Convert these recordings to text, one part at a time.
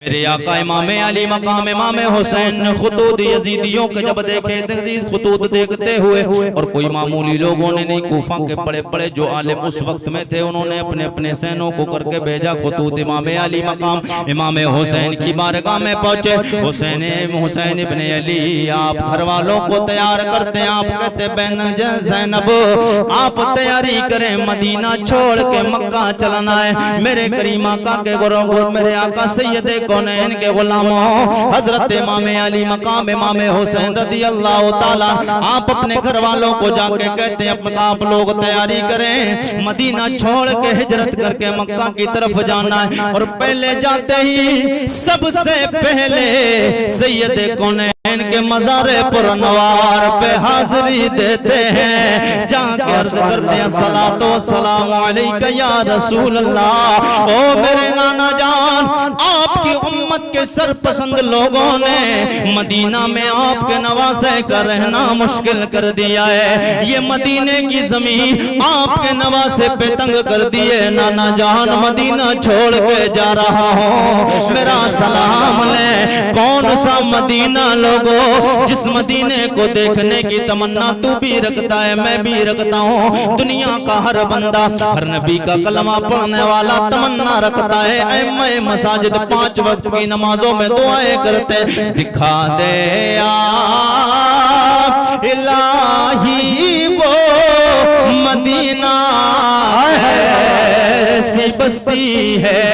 मेरे आका इमाम अली मकाम इमाम हुसैन ने खुतूत यजीदियों के जब देखे खुतूत देखते हुए, और कोई मामूली लोगों ने नहीं, कूफा के बड़े बड़े जो आलिम उस वक्त में थे उन्होंने अपने अपने सैनों को करके भेजा खुतूत इमाम अली मकाम इमाम हुसैन की बारगाह में पहुंचे। हुसैन इब्ने अली आप घर वालों को तैयार करते हैं, आप कहते बहन ज़ैनब आप तैयारी करें, मदीना छोड़ के मक्का चलना है। मेरे करीम आका के गुरु मेरे आका सैयदे कौनैन के गुलामों हजरत इमाम अली मकाम इमाम हुसैन रदी अल्लाह ताला आप अपने घर वालों को जाके कहते हैं आप लोग तैयारी करें, मदीना छोड़ के हिजरत करके मक्का की तरफ जाना है। और पहले जाते ही सबसे पहले सैयदे कौनैन के मज़ारे पुरनवार पे हाजिरी देते हैं, जाके अर्ज करते हैं सलातो सलाम अलैका या रसूल अल्लाह। ओ मेरे नाना जान, आपकी उम्मत के सरपसंद लोगों ने मदीना में आपके नवासे का रहना मुश्किल कर दिया है, ये मदीने की जमीन आपके नवासे पे तंग कर दिए। नाना जान मदीना छोड़ के जा रहा हूँ, मेरा सलाम ले। कौन सा मदीना लोगों जिस मदीने को देखने की तमन्ना तू भी रखता है, मैं भी रखता हूँ। दुनिया का हर बंदा हर नबी का कलमा पढ़ने वाला तमन्ना रखता है। अइम्मा मसाजिद 5 वक्त की नमाजों में दुआएं करते, दिखा दे या इलाही वो मदीना ऐसी बस्ती है,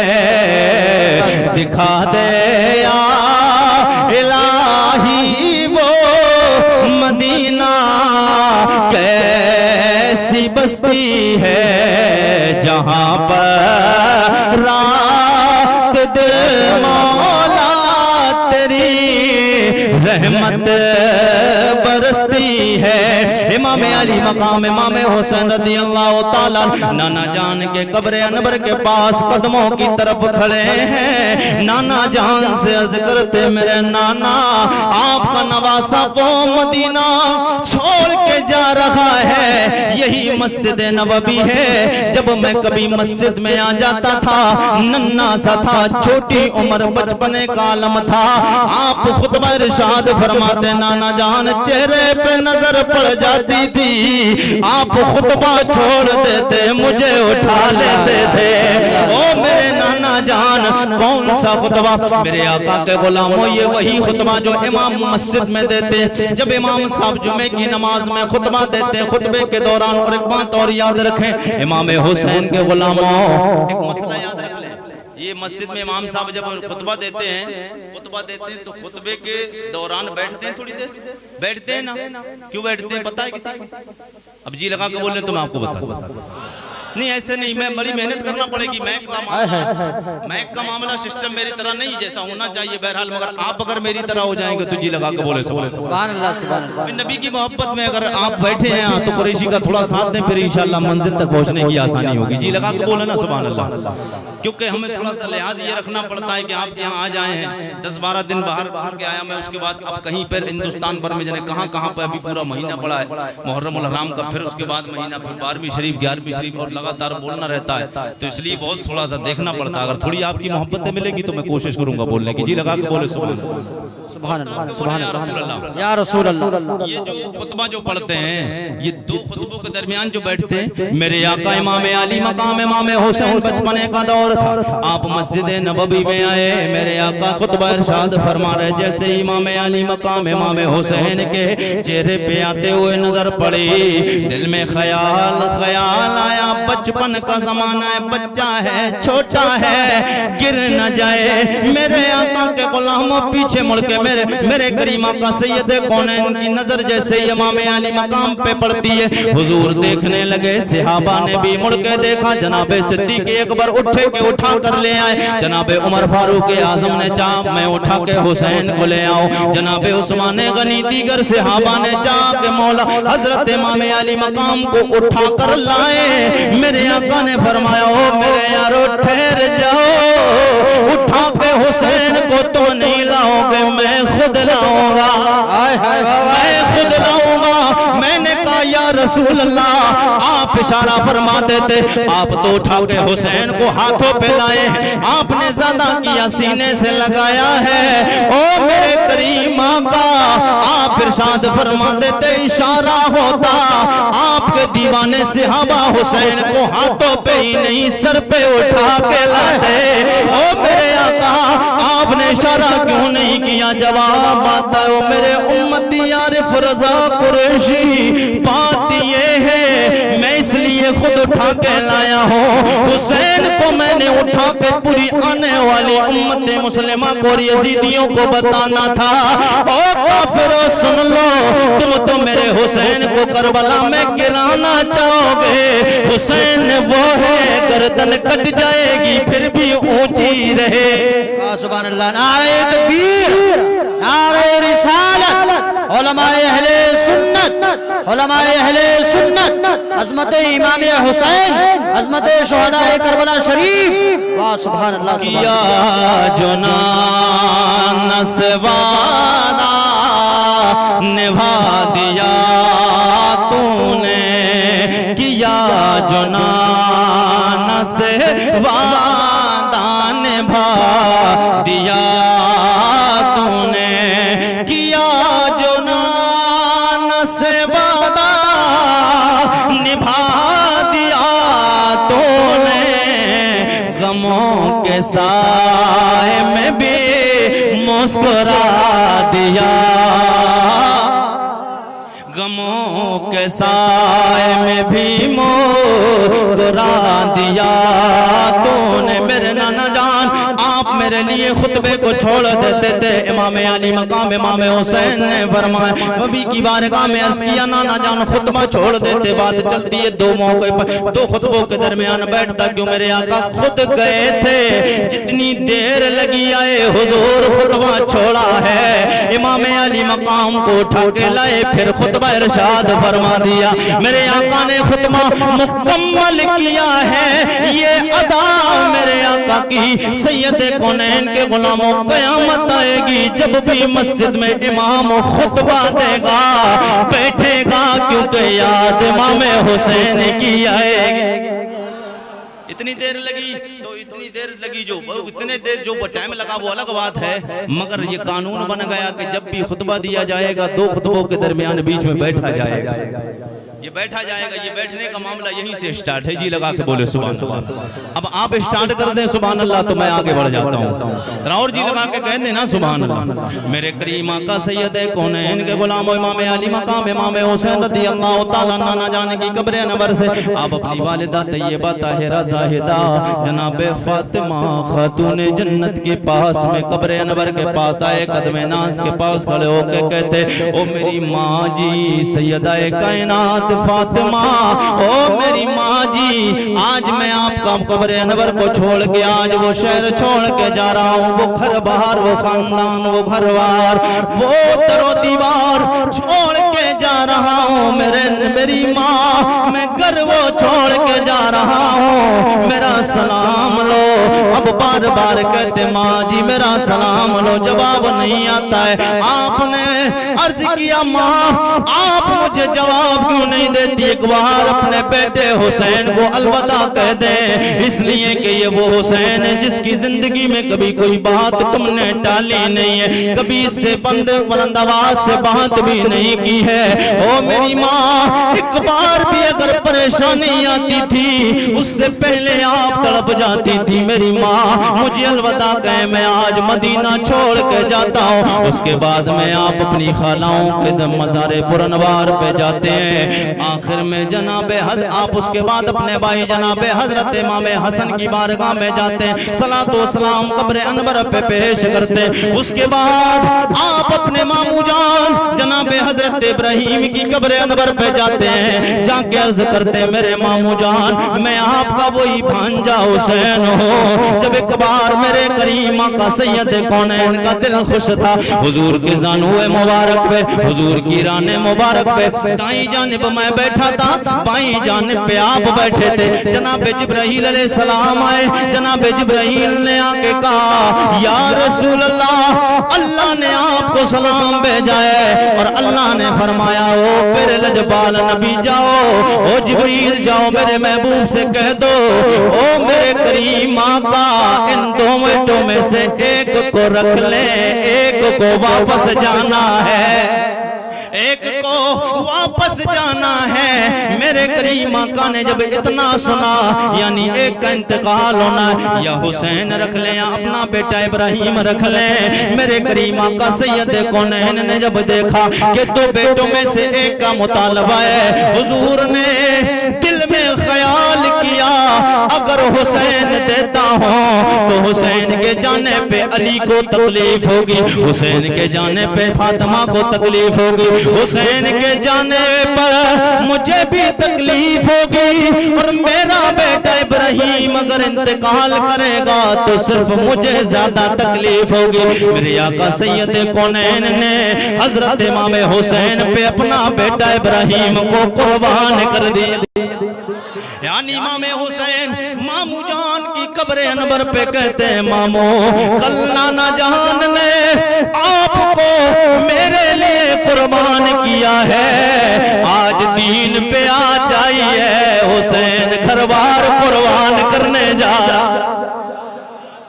दिखा दे या इलाही वो मदीना कैसी बस्ती है, जहाँ पर रात दिन मौला तेरी रहमत बरसती है। इमाम अली मकाम इमाम हुसैन रदी अल्लाह ताला नाना जान के कब्र अनबर के पास कदमों की तरफ खड़े हैं। नाना जान से अर्ज करते मेरे नाना आपका नवासा वो मदीना छोड़ के जा रहा है, यही मस्जिद नबवी है। जब मैं कभी मस्जिद में आ जाता था, नन्ना सा था, छोटी उम्र बचपने का आलम था, आप खुतबा इरशाद फरमाते नाना जान चेहरे पे नजर पड़ जाती थी, आप खुतबा छोड़ देते मुझे उठा लेते थे। ओ मेरे नाना जान कौन सा खुतबा, मेरे आका के गुलामों ये वही खुतबा जो इमाम मस्जिद में देते। जब इमाम साहब जुमे की नमाज में खुतबा देते, खुतबे के दौरान और एक बात और याद रखें इमाम हुसैन के गुलामों, एक मसला याद रख लें, ये मस्जिद में इमाम साहब जब खुतबा देते हैं तो खुतबे के दौरान बैठते हैं, थोड़ी देर बैठते हैं ना, क्यों बैठते हैं पता है किसी को? अब जी लगा के बोल रहे तो मैं आपको बता नहीं, ऐसे नहीं, मैं बड़ी मेहनत करना पड़ेगी। मैक का मामला सिस्टम मेरी तरह नहीं जैसा होना चाहिए बहरहाल, मगर आप अगर मेरी तरह हो जाएंगे तो जी लगा के बोले सुभान अल्लाह। नबी की मोहब्बत में अगर आप बैठे हैं तो कुरैशी का थोड़ा साथ दें, फिर इंशाल्लाह मंजिल तक पहुंचने की आसानी होगी। जी लगा के बोले ना सुभान अल्लाह, क्योंकि हमें थोड़ा सा लिहाज ये रखना पड़ता है कि आप यहाँ आ जाए हैं 10-12 दिन बाहर घूम के आया मैं, उसके बाद अब कहीं पर हिंदुस्तान भर में जाने कहाँ पर अभी पूरा महीना पड़ा है मुहर्रम उल हराम का, फिर उसके बाद महीना फिर 12वीं शरीफ 11वीं शरीफ और लगातार बोलना रहता है, तो इसलिए बहुत थोड़ा सा देखना पड़ता है। अगर थोड़ी आपकी मोहब्बतें मिलेगी तो मैं कोशिश करूंगा बोलने की। जी लगा के बोले सुभान अल्लाह या रसूल अल्लाह। ये जो खुतबा जो पढ़ते हैं, ये 2 खुतबों के दरमियान जो बैठते हैं, मेरे आका इमाम अली मकाम इमाम हुसैन बचपने का दौर था, आप मस्जिद नबवी में आए, मेरे आका खुतबा इरशाद फरमा रहे, जैसे इमाम अली मकाम इमाम हुसैन के चेहरे पे आते हुए नजर पड़ी, दिल में ख्याल आया, बचपन का जमाना है, बच्चा है, छोटा है, गिर न जाए। मेरे आका के गुलामों पीछे मुड़ के मेरे करीमा का सैयद कौनैन की नजर जैसे इमाम अली मकाम पे पड़ती है, हुजूर देखने लगे, सहाबा ने भी मुड़ के देखा, जनाबे सिद्दीक अकबर उठे के उठा कर ले आए, जनाबे उमर फारूक आजम ने चाह मैं उठा के हुसैन को ले आऊं, जनाबे उस्मान गनी दीगर सहाबा ने चाह के मौला हजरत इमाम अली मकाम को उठा कर लाए। मेरे आका ने फरमाया ओ मेरे यारो ठहर जाओ, उठा के हुसैन को तो नहीं लाओगे, मैं खुद लाऊंगा, मैं खुद लाऊंगा। मैंने कहा या रसूल अल्लाह। आप इशारा फरमाते थे, आप तो उठा के हुसैन को हाथों पे लाए हैं, आपने ज़्यादा किया, सीने से लगाया है। ओ मेरे करीम आका, आप इरशाद फरमा देते, इशारा होता आपके दीवाने सहाबा हुसैन को हाथों पे ही नहीं सर पे उठा के लाते। ओ मेरे आका, आपने इशारा क्यों नहीं किया? जवाब आता है, ओ मेरे उम्मती आरिफ रज़ा कुरैशी, बात ये है मैं इसलिए खुद उठा के लाया हूँ। हुसैन को मैंने उठा के पूरी आने वाली उम्मत मुस्लिमा को और यजीदियों को बताना था। ओ काफिरों सुन लो, तुम तो मेरे हुसैन को करबला में गिराना चाहोगे। हुसैन वो है गर्दन कट जाएगी फिर भी ऊंची रहे। सुभान अल्लाह। नारे तकबीर, नारे रिसालत, उलमाए अहले सुन्नत, उलमाए अहले सुन्नत, अज़मत इमाम हुसैन, अज़मत शुहदाए करबला शरीफ। वाह सुभान अल्लाह। किया जो नस्वादा निभा दिया तूने, किया जो नस्वादा निभा दिया तूने, किया जो नस्वादा निभा दिया तूने, गमों के साए में भी मुस्कुरा दिया, गमों के साए में भी मुस्कुरा दिया तूने। मेरे नाना जान, आप मेरे लिए खुतबे को छोड़ देते थे। इमाम अली मकाम इमाम हुसैन ने फरमाया, नबी की बारगाह में अर्ज किया, नाना जान खुतबा छोड़ देते, बात चलती है दो मौके पर, दो खुतबों के दरमियान बैठता क्यों? मेरे आका खुद गए थे, जितनी देर लगी आए हुजूर खुतबा छोड़ा है। इमाम अली मकाम को उठा के लाए, फिर खुतबा इरशाद फरमा दिया। मेरे आका ने खुतबा मुकम्मल किया है। ये अदा मेरे आका की सैयद कौनैन के गुलामों, क़यामत आएगी जब भी मस्जिद में इमाम खुतबा देगा बैठेगा, क्योंकि याद इमाम हुसैन की आएगी। इतनी देर लगी तो इतनी देर लगी, जो इतने देर जो टाइम लगा वो अलग बात है, मगर ये कानून बन गया कि जब भी खुतबा दिया जाएगा दो खुतबों के दरमियान बीच में बैठा जाएगा, ये बैठा जाएगा। ये बैठने का मामला यहीं से स्टार्ट है। जी लगा के बोले सुभान अल्लाह। अब आप स्टार्ट कर दें सुभान अल्लाह तो मैं आगे बढ़ जाता हूँ। राउर जी लगा के कह देना सुभान अल्लाह। मेरे करीम आका सैयद कौनैन के गुलाम इमाम अली मकाम इमाम हुसैन रज़ी अल्लाह तआला अन्हु जाने की कब्र अनवर से आप अपनी वालिदा तैयबा ताहिरा ज़ाहिदा जनाब फातिमा खातून जन्नत के पास में कब्र अनवर के पास आए, कदम नाज के पास खड़े होकर कहते, ओ मेरी माँ जी सैयदा कायनात फातिमा, ओ मेरी माँ जी, आज मैं आपका कब्र अनवर को छोड़ के आज वो शहर छोड़ के जा रहा हूँ, वो घर बाहर, वो खानदान, वो घर बार, वो दरो दीवार छोड़ के जा रहा हूँ। मेरी माँ, मैं घर वो छोड़ के जा रहा हूँ, मेरा सलाम लो। अब बार बार कहते माँ जी मेरा सलाम लो, जवाब नहीं आता है। आपने अर्ज किया माँ आप मुझे जवाब क्यों नहीं देती? एक बार अपने बेटे हुसैन को अलविदा कह दे, इसलिए कि ये वो हुसैन है जिसकी जिंदगी में कभी कोई बात तुमने टाली नहीं है, कभी इससे बुलंद आवाज से बात भी नहीं की है। ओ मेरी माँ, एक बार भी अगर परेशानी आती थी उससे पहले आप तड़प जाती थी। मेरी माँ मुझे अलविदा कहे, मैं आज मदीना छोड़ के जाता हूँ। उसके बाद में आप अपनी खालाओं के मज़ारे पुरनवार पे जाते हैं। आखिर में जनाबे आप उसके बाद अपने भाई जनाबे हजरत इमाम हसन की बारगाह में जाते हैं, सलातो सलाम कब्र अनवर पे पेश करते हैं। उसके बाद आप अपने मामू जान जनाबे हजरत इब्राहिम की कब्र अनवर पे जाते हैं, जाके अर्ज करते हैं मेरे मामू जान मैं आपका वही भांजा हुसैन हूँ। जब एक बार मेरे करीमा का सैयद कौनैन का दिल खुश था, हुजूर के जानूए मुबारक पे, हुजूर की राने मुबारक पे दाई जानिब मैं बैठा था, बाई जानिब पे आप बैठे थे। जनाब जिब्राहील अलैहिस्सलाम आए। जनाब जिब्राहील ने आके कहा या रसूल अल्लाह, अल्लाह ने आपको सलाम भेजा है। और अल्लाह ने फरमाया ओ मेरे लजपाल नबी जाओ, ओ जिब्रील जाओ मेरे महबूब से कह दो, ओ मेरे करीम आका इन दो बेटों में से एक को रख ले, एक को वापस जाना है, एक को वापस जाना है। मेरे करीम आका ने जब इतना सुना, यानी एक का इंतकाल होना, या हुसैन रख ले या अपना बेटा इब्राहिम रख ले। मेरे करीम आका सैयद कौनैन ने जब देखा कि दो बेटों में से एक का मुतालबा है, हुजूर ने दिल में ख्याल किया अगर हुसैन देता हूँ तो हुसैन के जाने पे अली को तकलीफ होगी, हुसैन के जाने पे फातिमा को तकलीफ होगी, हुसैन के जाने पर मुझे भी तकलीफ होगी, और मेरा बेटा इब्राहिम अगर इंतकाल करेगा तो सिर्फ मुझे ज्यादा तकलीफ होगी। मेरे आका सैयद कौनैन ने हजरत इमाम हुसैन पे अपना बेटा इब्राहिम को कुर्बान कर दिया। यानी इमाम हुसैन मामू जान की कब्र अनबर पे कहते हैं मामू कल नाना जान ने आपको मेरे लिए कुर्बान किया है, आज दीन पे आ जाइए, हुसैन घर बार कुर्बान करने जा रहा,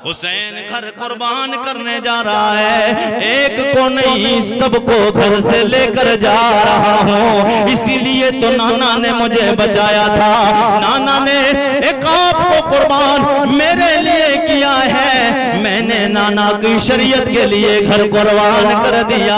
हुसैन घर कुर्बान करने जा रहा है। एक को नहीं सबको घर से लेकर जा रहा हूँ, इसीलिए तो नाना ने मुझे बचाया था, नाना ने एक आपको कुर्बान मेरे लिए किया है, मैंने नाना की शरीयत के लिए घर कुर्बान कर दिया।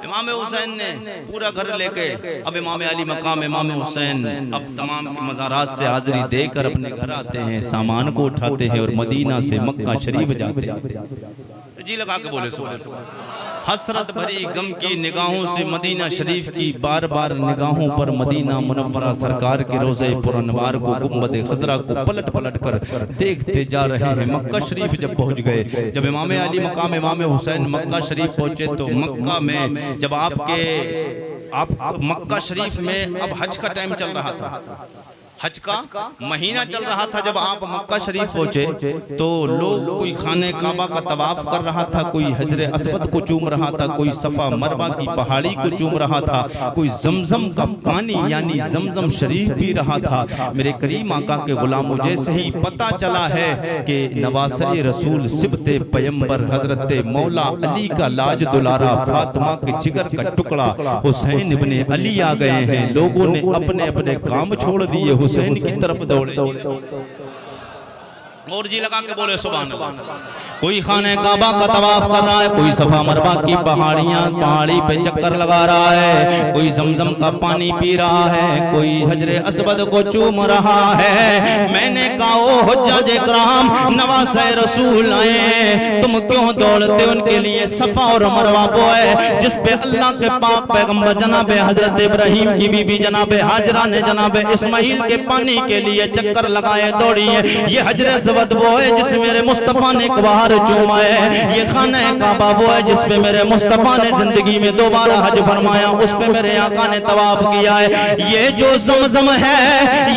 इमाम हुसैन ने पूरा घर लेके अब इमाम अली मकाम इमाम हुसैन अब तमाम की मज़ारात से हाजिरी देकर अपने घर आते हैं, सामान को उठाते हैं और मदीना से मक्का शरीफ जाते हैं। जी लगा के बोले सुभान अल्लाह। हसरत भरी गम की निगाहों से मदीना शरीफ की बार बार निगाहों पर मदीना मुनव्वरा सरकार के रोज़े पुरअनवार को गुंबद खजरा को पलट पलट कर देखते जा रहे हैं। मक्का शरीफ जब पहुंच गए, जब इमाम अली मकाम इमाम हुसैन मक्का शरीफ पहुंचे तो मक्का में जब आप मक्का शरीफ में अब हज का टाइम चल रहा था, हज का महीना चल रहा था। जब आप मक्का शरीफ पहुंचे तो लोग कोई खाने काबा का तवाफ कर रहा था, कोई हजरे अस्वद को चूम रहा था, कोई सफा मरवा की पहाड़ी को चूम रहा था, कोई जमजम का पानी यानी जमजम शरीफ पी रहा था। मेरे करीम आका के गुलामों जैसे ही पता चला है कि नवासे रसूल सिबते पैगंबर हजरत मौला अली का लाज दुलारा फातिमा के जिगर का टुकड़ा हुसैन इब्ने अली आ गए हैं, लोगों ने अपने अपने काम छोड़ दिए, हुसैन की तरफ दौड़े और जी लगा के बोले सुभान अल्लाह। कोई खाने काबा का तवाफ कर रहा है, कोई सफा मरवा की पहाड़ी पे चक्कर लगा रहा है, कोई जमजम का पानी पी रहा है, कोई हजरे अस्वद को चूम रहा है। मैंने कहा ओ हुज्जाज इकराम नवासे रसूल आए, तुम क्यों दौड़ते? उनके लिए सफा और मरवा वो है जिस पे अल्लाह के पाक पैगंबर जनाब हजरत इब्राहिम की बीबी जनाब हाजरा ने जनाब इस्माइल के पानी के लिए चक्कर लगाए दौड़ी है। ये हजरे वो है जिस मेरे मुस्तफा ने एक बार चूमा है, ये खाना काबा वो है जिस पे मेरे मुस्तफा ने जिंदगी में दोबारा हज फरमाया, उस पे मेरे आका ने तवाफ किया है। ये जो जमजम है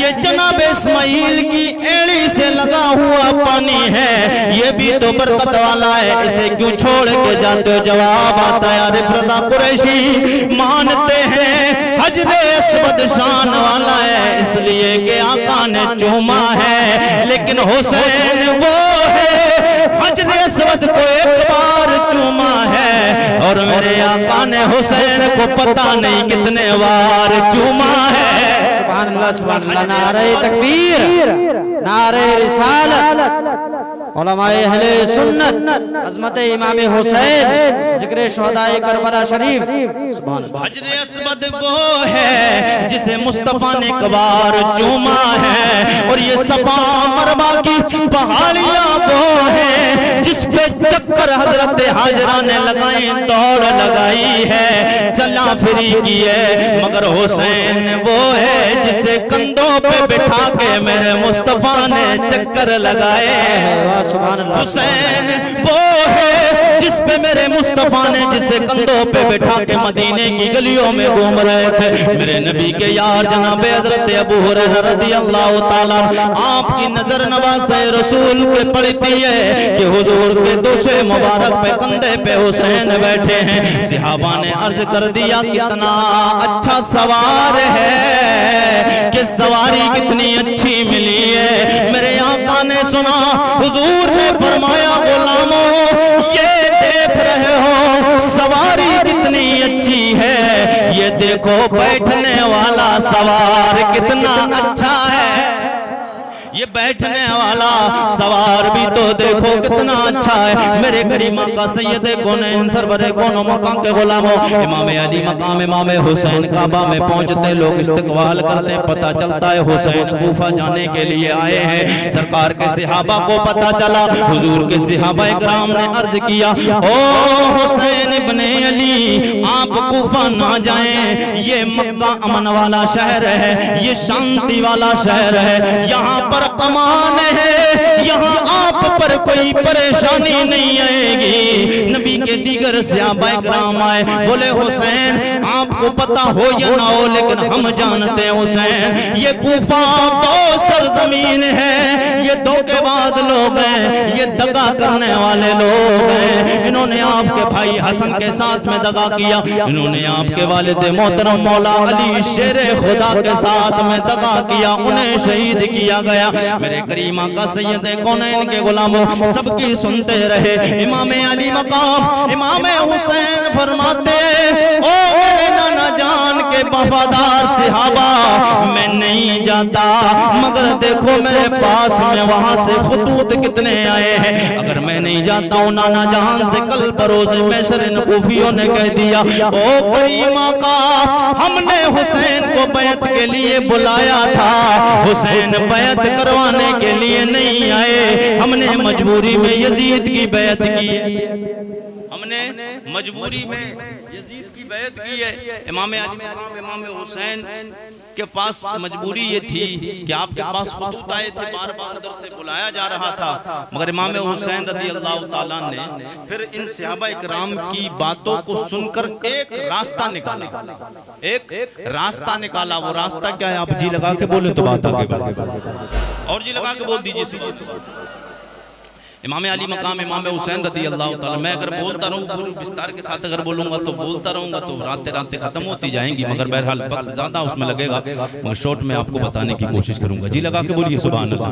ये जनाब इस्माइल की एड़ी से लगा हुआ पानी है, ये भी तो बरकत वाला है, इसे क्यों छोड़ के जाते हो? जवाब आता है रिफरदा कुरैशी मानते हैं हजरे अस्वद शान वाला है इसलिए कि आका ने चूमा है, लेकिन हुसैन वो है हजरे अस्वद को एक बार चूमा है और मेरे आका ने हुसैन को पता नहीं कितने बार चूमा है। सुभान अल्लाह सुभान अल्लाह, नारे तकबीर, नारे रिसालत, उलमाए अहले सुन्नत, अज़मत इमाम हुसैन, जिक्र शुहदाए करबला शरीफ। सुभान अल्लाह। हजरे अस्वद वो है जिसे मुस्तफा ने एक बार चूमा है और ये सफा मरवा की पहाड़ियां वो है जिस पे चक्कर पर हजरत हाजरा ने लगाई दौड़ लगाई है, चला फिरी की है, मगर हुसैन वो है जिसे कंधों पे बिठा के मेरे मुस्तफा ने चक्कर लगाए। हुसैन वो है जिस पे मेरे मुस्तफा ने जिसे कंधों पे बिठा के मदीने की गलियों में घूम रहे थे। मेरे नबी के यार जनाब हजरत अबू हुरैरा रज़ियल्लाहु ताला आपकी नजर नवाज़े रसूल पे पड़ती है कि हुजूर के दोषे मुबारक पे कंधे पे हुसैन बैठे हैं। सहाबा ने अर्ज कर दिया कितना अच्छा सवार है, कि सवारी कितनी अच्छी मिली है। मेरे आका ने सुना, हुजूर ने फरमाया गुलामों ये देख रहे हो सवारी कितनी अच्छी है, ये देखो बैठने वाला सवार कितना अच्छा है। ये बैठने वाला सवार भी तो देखो कितना अच्छा है। मेरे करीमा का सैयद कौनैन सरवरे कौनो मकाम के गुलामों इमाम अली मकाम इमाम हुसैन काबा में पहुंचते लोग इस्तकबाल करते, पता चलता है हुसैन कूफा जाने के लिए आए हैं। सरकार के सहाबा को पता चला, हुजूर के सहाबा इकराम ने अर्ज किया, ओ हुसैन इब्ने अली आप कूफा ना जाएं, ये मक्का अमन वाला शहर है, ये शांति वाला शहर है, यहाँ पर अमान है, यहाँ आप पर कोई परेशानी नहीं आएगी। नबी के दीगर सहाबा इकराम आए, बोले हुसैन आपको पता हो या ना हो लेकिन हम जानते हैं हुसैन ये कूफा तो सरजमीन है, ये धोखेबाज लोग हैं, ये दगा करने वाले लोग हैं। इन्होंने आपके भाई हसन के साथ में दगा किया, इन्होंने आपके वालिद मोहतरम मौला अली शेरे खुदा के साथ में दगा किया, उन्हें शहीद किया गया। मेरे करीमा का सैयद कौनैन के गुलामों सबकी सुनते रहे। इमाम अली मकाम इमाम हुसैन फरमाते, ओ मेरे नाना जान के वफादार सहाबा मैं नहीं जाता, मगर देखो मेरे पास में वहां से खतूत कितने आए हैं, अगर मैं नहीं जाता हूँ नाना जान से कल बरोज़े महशर इन कूफियों ने कह दिया, ओ करीमा का हमने हुसैन को बैत के लिए बुलाया था, हुसैन बैत करवाने के लिए नहीं आए, हमने मजबूरी में यजीद की बैत की है, हमने मजबूरी में यजीद की बैत की है। इमाम अली मकाम इमाम हुसैन के पास मजबूरी ये थी कि आपके पास खुतूत आए थे, बार बार अंदर से बुलाया जा रहा था, मगर इमाम हुसैन रज़ियल्लाहु ताला ने फिर इन सहाबा इकराम की बातों को सुनकर एक रास्ता निकाला, एक रास्ता निकाला। वो रास्ता क्या है आप जी लगा के बोले तो बात आगे बढ़े, और जी लगा के बोल दीजिए सुभान। इमाम अली मकाम इमाम हुसैन रज़ियल्लाहु ताला, मैं अगर बोलता रहूँ पूरे विस्तार के साथ अगर बोलूँगा तो बोलता रहूँगा तो रातें रातें खत्म होती जाएंगी, मगर बहरहाल वक्त ज़्यादा उसमें लगेगा, मगर शॉर्ट में आपको बताने की कोशिश करूँगा। जी लगा के बोलिए सुभान अल्लाह,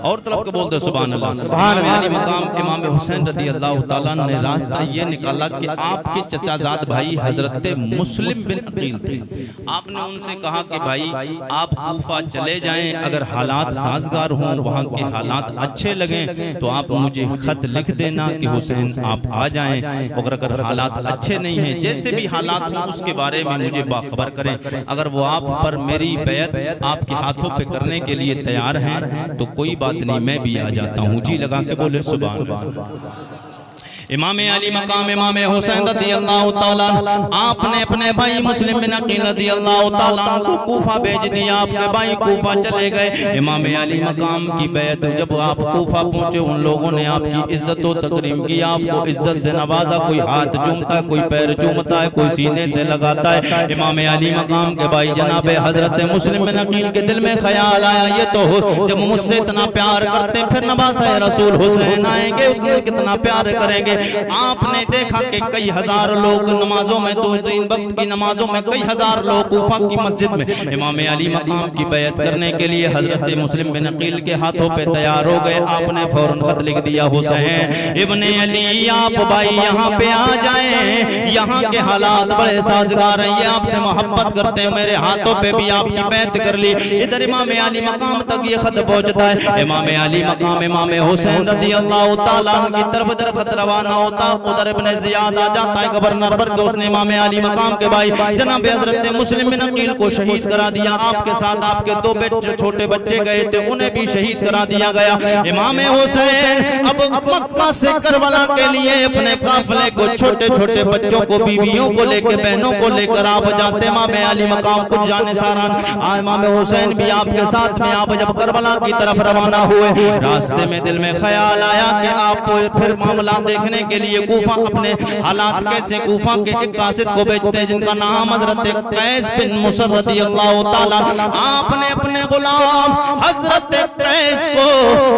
और तरफ के बोलते सुभान अल्लाह। इमाम अली मकाम इमाम हुसैन रज़ियल्लाहु ताला ने रास्ता ये निकाला कि आपके चचाजाद भाई हजरत मुस्लिम बिन अकील थे, आपने उनसे कहा कि भाई आप कूफा चले जाएं, अगर हालात साजगार हों, वहाँ के हालात अच्छे लगें तो आप मुझे खत लिख देना कि हुसैन आप आ जाएं, और अगर हालात अच्छे नहीं हैं, जैसे भी हालात हों उसके बारे में मुझे बाखबर करें, अगर वो आप पर मेरी बैत आपके हाथों पे करने के लिए तैयार हैं तो कोई बात नहीं, मैं भी आ जाता हूँ। जी लगा के बोले सुभान अल्लाह। इमाम अली मकाम इमाम हुसैन रज़ियल्लाहु ताला आपने अपने भाई मुस्लिम बिन अकील रज़ियल्लाहु ताला को कूफा भेज दिया, आपके भाई कूफा चले गए। इमाम अली मकाम की बैत जब आप कूफा पहुंचे उन लोगों ने आपकी इज्जत व तकरीम की, आपको इज्जत से नवाजा, कोई हाथ चूमता है, कोई पैर चूमता है, कोई सीने से लगाता है। इमाम अली मकाम के भाई जनाब हजरत मुस्लिम बिन अकील के दिल में ख्याल आया, ये तो जब मुझसे इतना प्यार करते फिर नवासा रसूल हुसैन आएंगे उससे कितना प्यार करेंगे। आपने देखा कि कई हजार लोग नमाजों में, दो तीन वक्त की नमाजों में कई हजार लोग कूफा की मस्जिद में इमाम अली मकाम की बैत करने के लिए हजरत मुस्लिम बिन अकील के हाथों पे तैयार हो गए। आपने फौरन खत लिख दिया, हुसैन इब्ने अली आप भाई यहाँ पे आ जाएं, यहाँ के हालात बड़े साजगार हैं, ये आपसे मोहब्बत करते हैं, मेरे हाथों पे भी आपकी बैत कर ली। इधर इमाम अली मकाम तक ये खत पहुँचता है। इमाम अली मकाम इमाम हुसैन रज़ियल्लाहु ताला की तरफ खत रवाना रवाना होता, उधर इब्ने ज़ियाद आ जाता है गवर्नर बन के, उसने इमाम अली मकाम के भाई जनाब हजरत मुस्लिम बिन अकील को शहीद करा दिया। आपके साथ आपके दो बेटे छोटे बच्चे गए थे, उन्हें भी शहीद करा दिया गया। इमाम हुसैन अब मक्का से करबला के लिए अपने काफिले को, छोटे छोटे बच्चों को, बीवियों को लेकर, बहनों को लेकर आप जाते इमाम अली मकाम कुछ जाने सारान। इमाम हुसैन भी आपके साथ में आप जब करबला की तरफ रवाना हुए, रास्ते में दिल में ख्याल आया कि आप फिर मामला देखने के लिए कूफा, अपने हालात कैसे, कूफा के एक कासिद को भेजते हैं जिनका नाम हजरत कैस बिन मुसर रदियल्लाहु ताला। आपने अपने गुलाम हजरत कैस को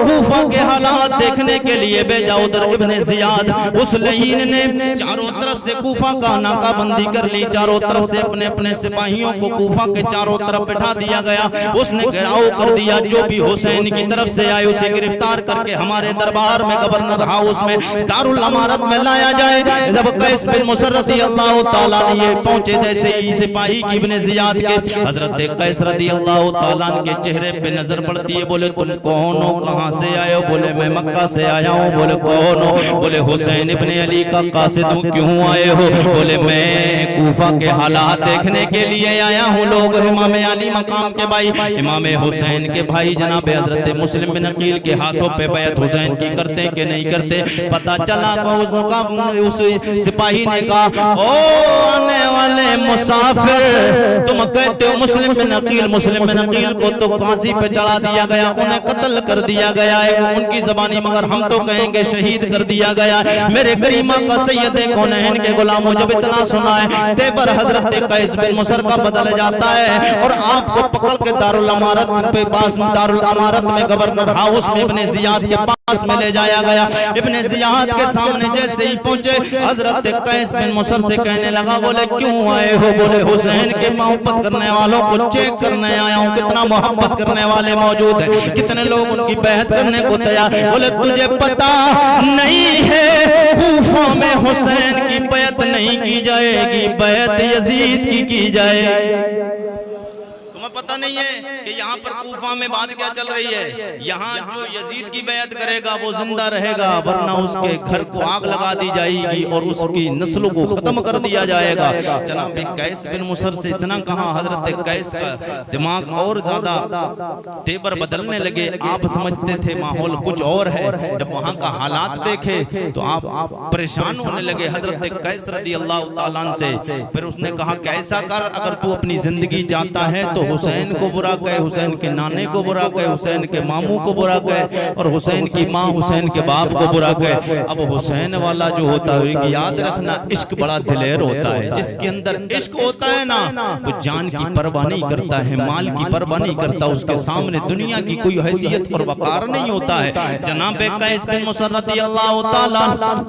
कूफा के हालात देखने के लिए भेजा। उधर इब्ने ज़ियाद उस लईन ने चारों तरफ से कूफा का नाकाबंदी कर ली, चारों तरफ से अपने अपने सिपाहियों को कूफा के चारों तरफ बैठा दिया गया। उसने घेराव कर दिया, जो भी हुसैन की तरफ से आए उसे गिरफ्तार करके हमारे दरबार में गवर्नर हाउस में दारुल अमारत में लाया जाए। जब कैस बिन मुसर रदियल्लाहु ताला ये पहुंचे, जैसे ही सिपाही की इब्ने ज़ियाद के हजरत कैस रदियल्लाहु ताला के चेहरे पे नजर पड़ती है। बोले तुम कौन हो, कहां से आए हो? बोले मैं मक्का से आया हूं। बोले कौन हो? बोले हुसैन इब्ने अली का कासिद हूं। क्यों आए हो? बोले मैं कूफा के हालात देखने के लिए आया हूं। लोग इमाम अली मकाम के भाई, इमाम हुसैन के भाई जनाब हजरत मुस्लिम बिन अकील के हाथों पे बैत हुसैन की करते कि नहीं करते? पता चला उस सिपाही ने कहा, ओ आने वाले मुसाफिर, तुम कहते हो मुस्लिम बिन अकील, मुस्लिम बिन अकील को तो फांसी पे चढ़ा दिया गया, उन्हें कत्ल कर दिया गया है उनकी जबानी, मगर हम तो कहेंगे शहीद कर दिया गया। मेरे करीमा का सैयद कौनैन के गुलामों जब इतना सुना है, तेबर हजरत कैस बिन मुसर का बदल जाता है और आपको पकड़ के दारुल अमारत पे पास, दारुल अमारत में गवर्नर हाउस में इब्ने ज़ियाद के पास में ले जाया गया। इब्ने ज़ियाद के सामने जैसे ही पहुंचे, हजरत कैस बिन मुसर से कहने लगा, बोले क्यों आए हो? बोले हुसैन के मोहब्बत करने वालों को चेक करने आया हूँ, कितना मोहब्बत करने वाले मौजूद है, कितने लोग उनकी बेहद करने को तैयार। बोले तुझे पता नहीं है कूफा में हुसैन की बैत नहीं की जाएगी, बैत यजीद की जाए। तुम्हें पता नहीं है कि यहाँ पर कूफा में बात क्या चल रही है? यहाँ जो यजीद की बैत करेगा वो जिंदा रहेगा, वरना उसके घर को आग लगा दी जाएगी और उसकी नस्लों को खत्म कर दिया जाएगा। जनाब कैस बिन मुसर से इतना कहा, हजरत कैस का दिमाग और ज्यादा तेवर बदलने लगे। आप समझते थे माहौल कुछ और है, जब वहाँ का हालात देखे तो आप परेशान होने लगे हजरत कैस रदियल्लाहु ताला से। फिर उसने कहा कि ऐसा कर, अगर तू अपनी जिंदगी चाहता है तो हुसैन को बुरा कहे, हुसैन के नाने को बुरा कहे, हुसैन के मामू को बुरा कहे और हुसैन की माँ हुसैन के बाप को बुरा कहे। अब हुसैन वाला जो होता है, याद रखना, इश्क बड़ा दिलेर होता है। जिसके अंदर इश्क होता है ना, वो जान की परवाह नहीं करता है, माल की परवाह नहीं करता, उसके सामने दुनिया की कोई हैसियत और वकार नहीं होता है। जनाब कैस बिन मुसर रदियल्लाहु ताला,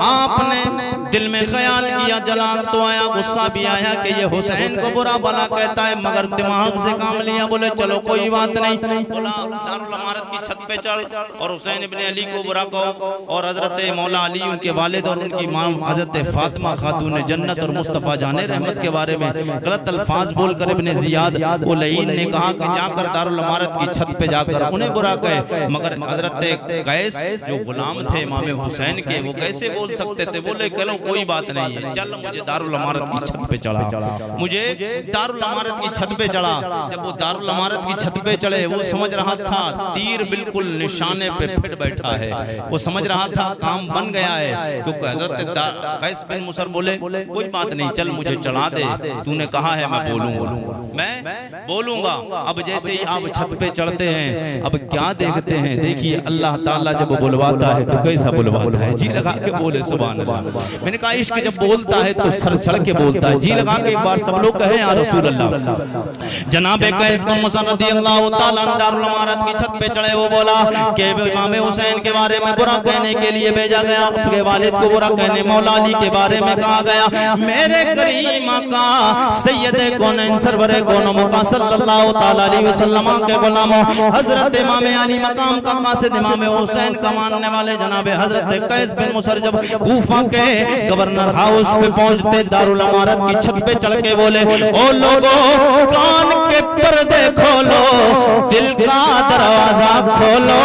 आपने दिल में ख्याल किया, जलाल तो आया, गुस्सा भी आया कि ये हुसैन को बुरा भला कहता है, मगर दिमाग से काम लिया। बोले चलो कोई बात नहीं, बोला दारुल अमारत की छत पे चढ़ और हुसैन इब्ने अली को बुरा कहो और हजरत मौला अली उनके वालिद और उनकी मां हजरत फातिमा खातून जन्नत और मुस्तफ़ा जाने रहमत के बारे में गलत अल्फाज बोलकर इब्ने ज़ियाद वो लईन ने कहा कि जाकर दारुल अमारत की छत पे जाकर उन्हें बुरा कहे। मगर हजरत कैस जो गुलाम थे इमाम हुसैन के, वो कैसे बोल सकते थे? बोले चलो कोई बात नहीं है, चल मुझे दारुल अमारत की छत पे चढ़ा, मुझे दारुल अमारत की छत पे चढ़ा। जब वो दारुल अमारत की छत पे चढ़े, वो समझ रहा था तीर बिल्कुल निशाने पे फिट बैठा है, वो समझ रहा था काम बन गया है। क्योंकि हजरत कैस बिन मुसर बोले कोई बात नहीं, चल मुझे चढ़ा दे, तूने कहा है मैं बोलूंगा, मैं बोलूंगा। अब जैसे ही आप छत पे चढ़ते हैं, अब क्या देखते हैं? देखिए अल्लाह ताला जब बुलवाता है तो कैसा बुलवाता है, जी लगा के बोले सुभान अल्लाह। मैंने कहा इश्क जब बोलता है तो सर चढ़ के बोलता है, जी लगा के एक बार सब लोग कहे या रसूल अल्लाह। जनाब कैस बिन मुसर रदियल्लाहु ताला दारुल अमारत की छत पे चढ़े, वो बोला कि इमाम हुसैन के बारे में बुरा कहने के लिए भेजा गया, उसके वालिद को बुरा कहने, मौला अली के बारे में कहा गया। मेरे करीम का सैयद कौनैन सरवरे कौनो मका सल्लल्लाहु ताला अलैहि वसल्लम के गुलामों हजरत इमाम अली मकाम का कासिद इमाम हुसैन का मानने वाले जनाब हजरत कैस बिन मुसर जब कूफा के गवर्नर हाउस पे पहुंचते दारुल अमारत की छत पे चढ़ के बोले, ओ लोगों कान के पर्दे खोलो, दिल का दरवाजा खोलो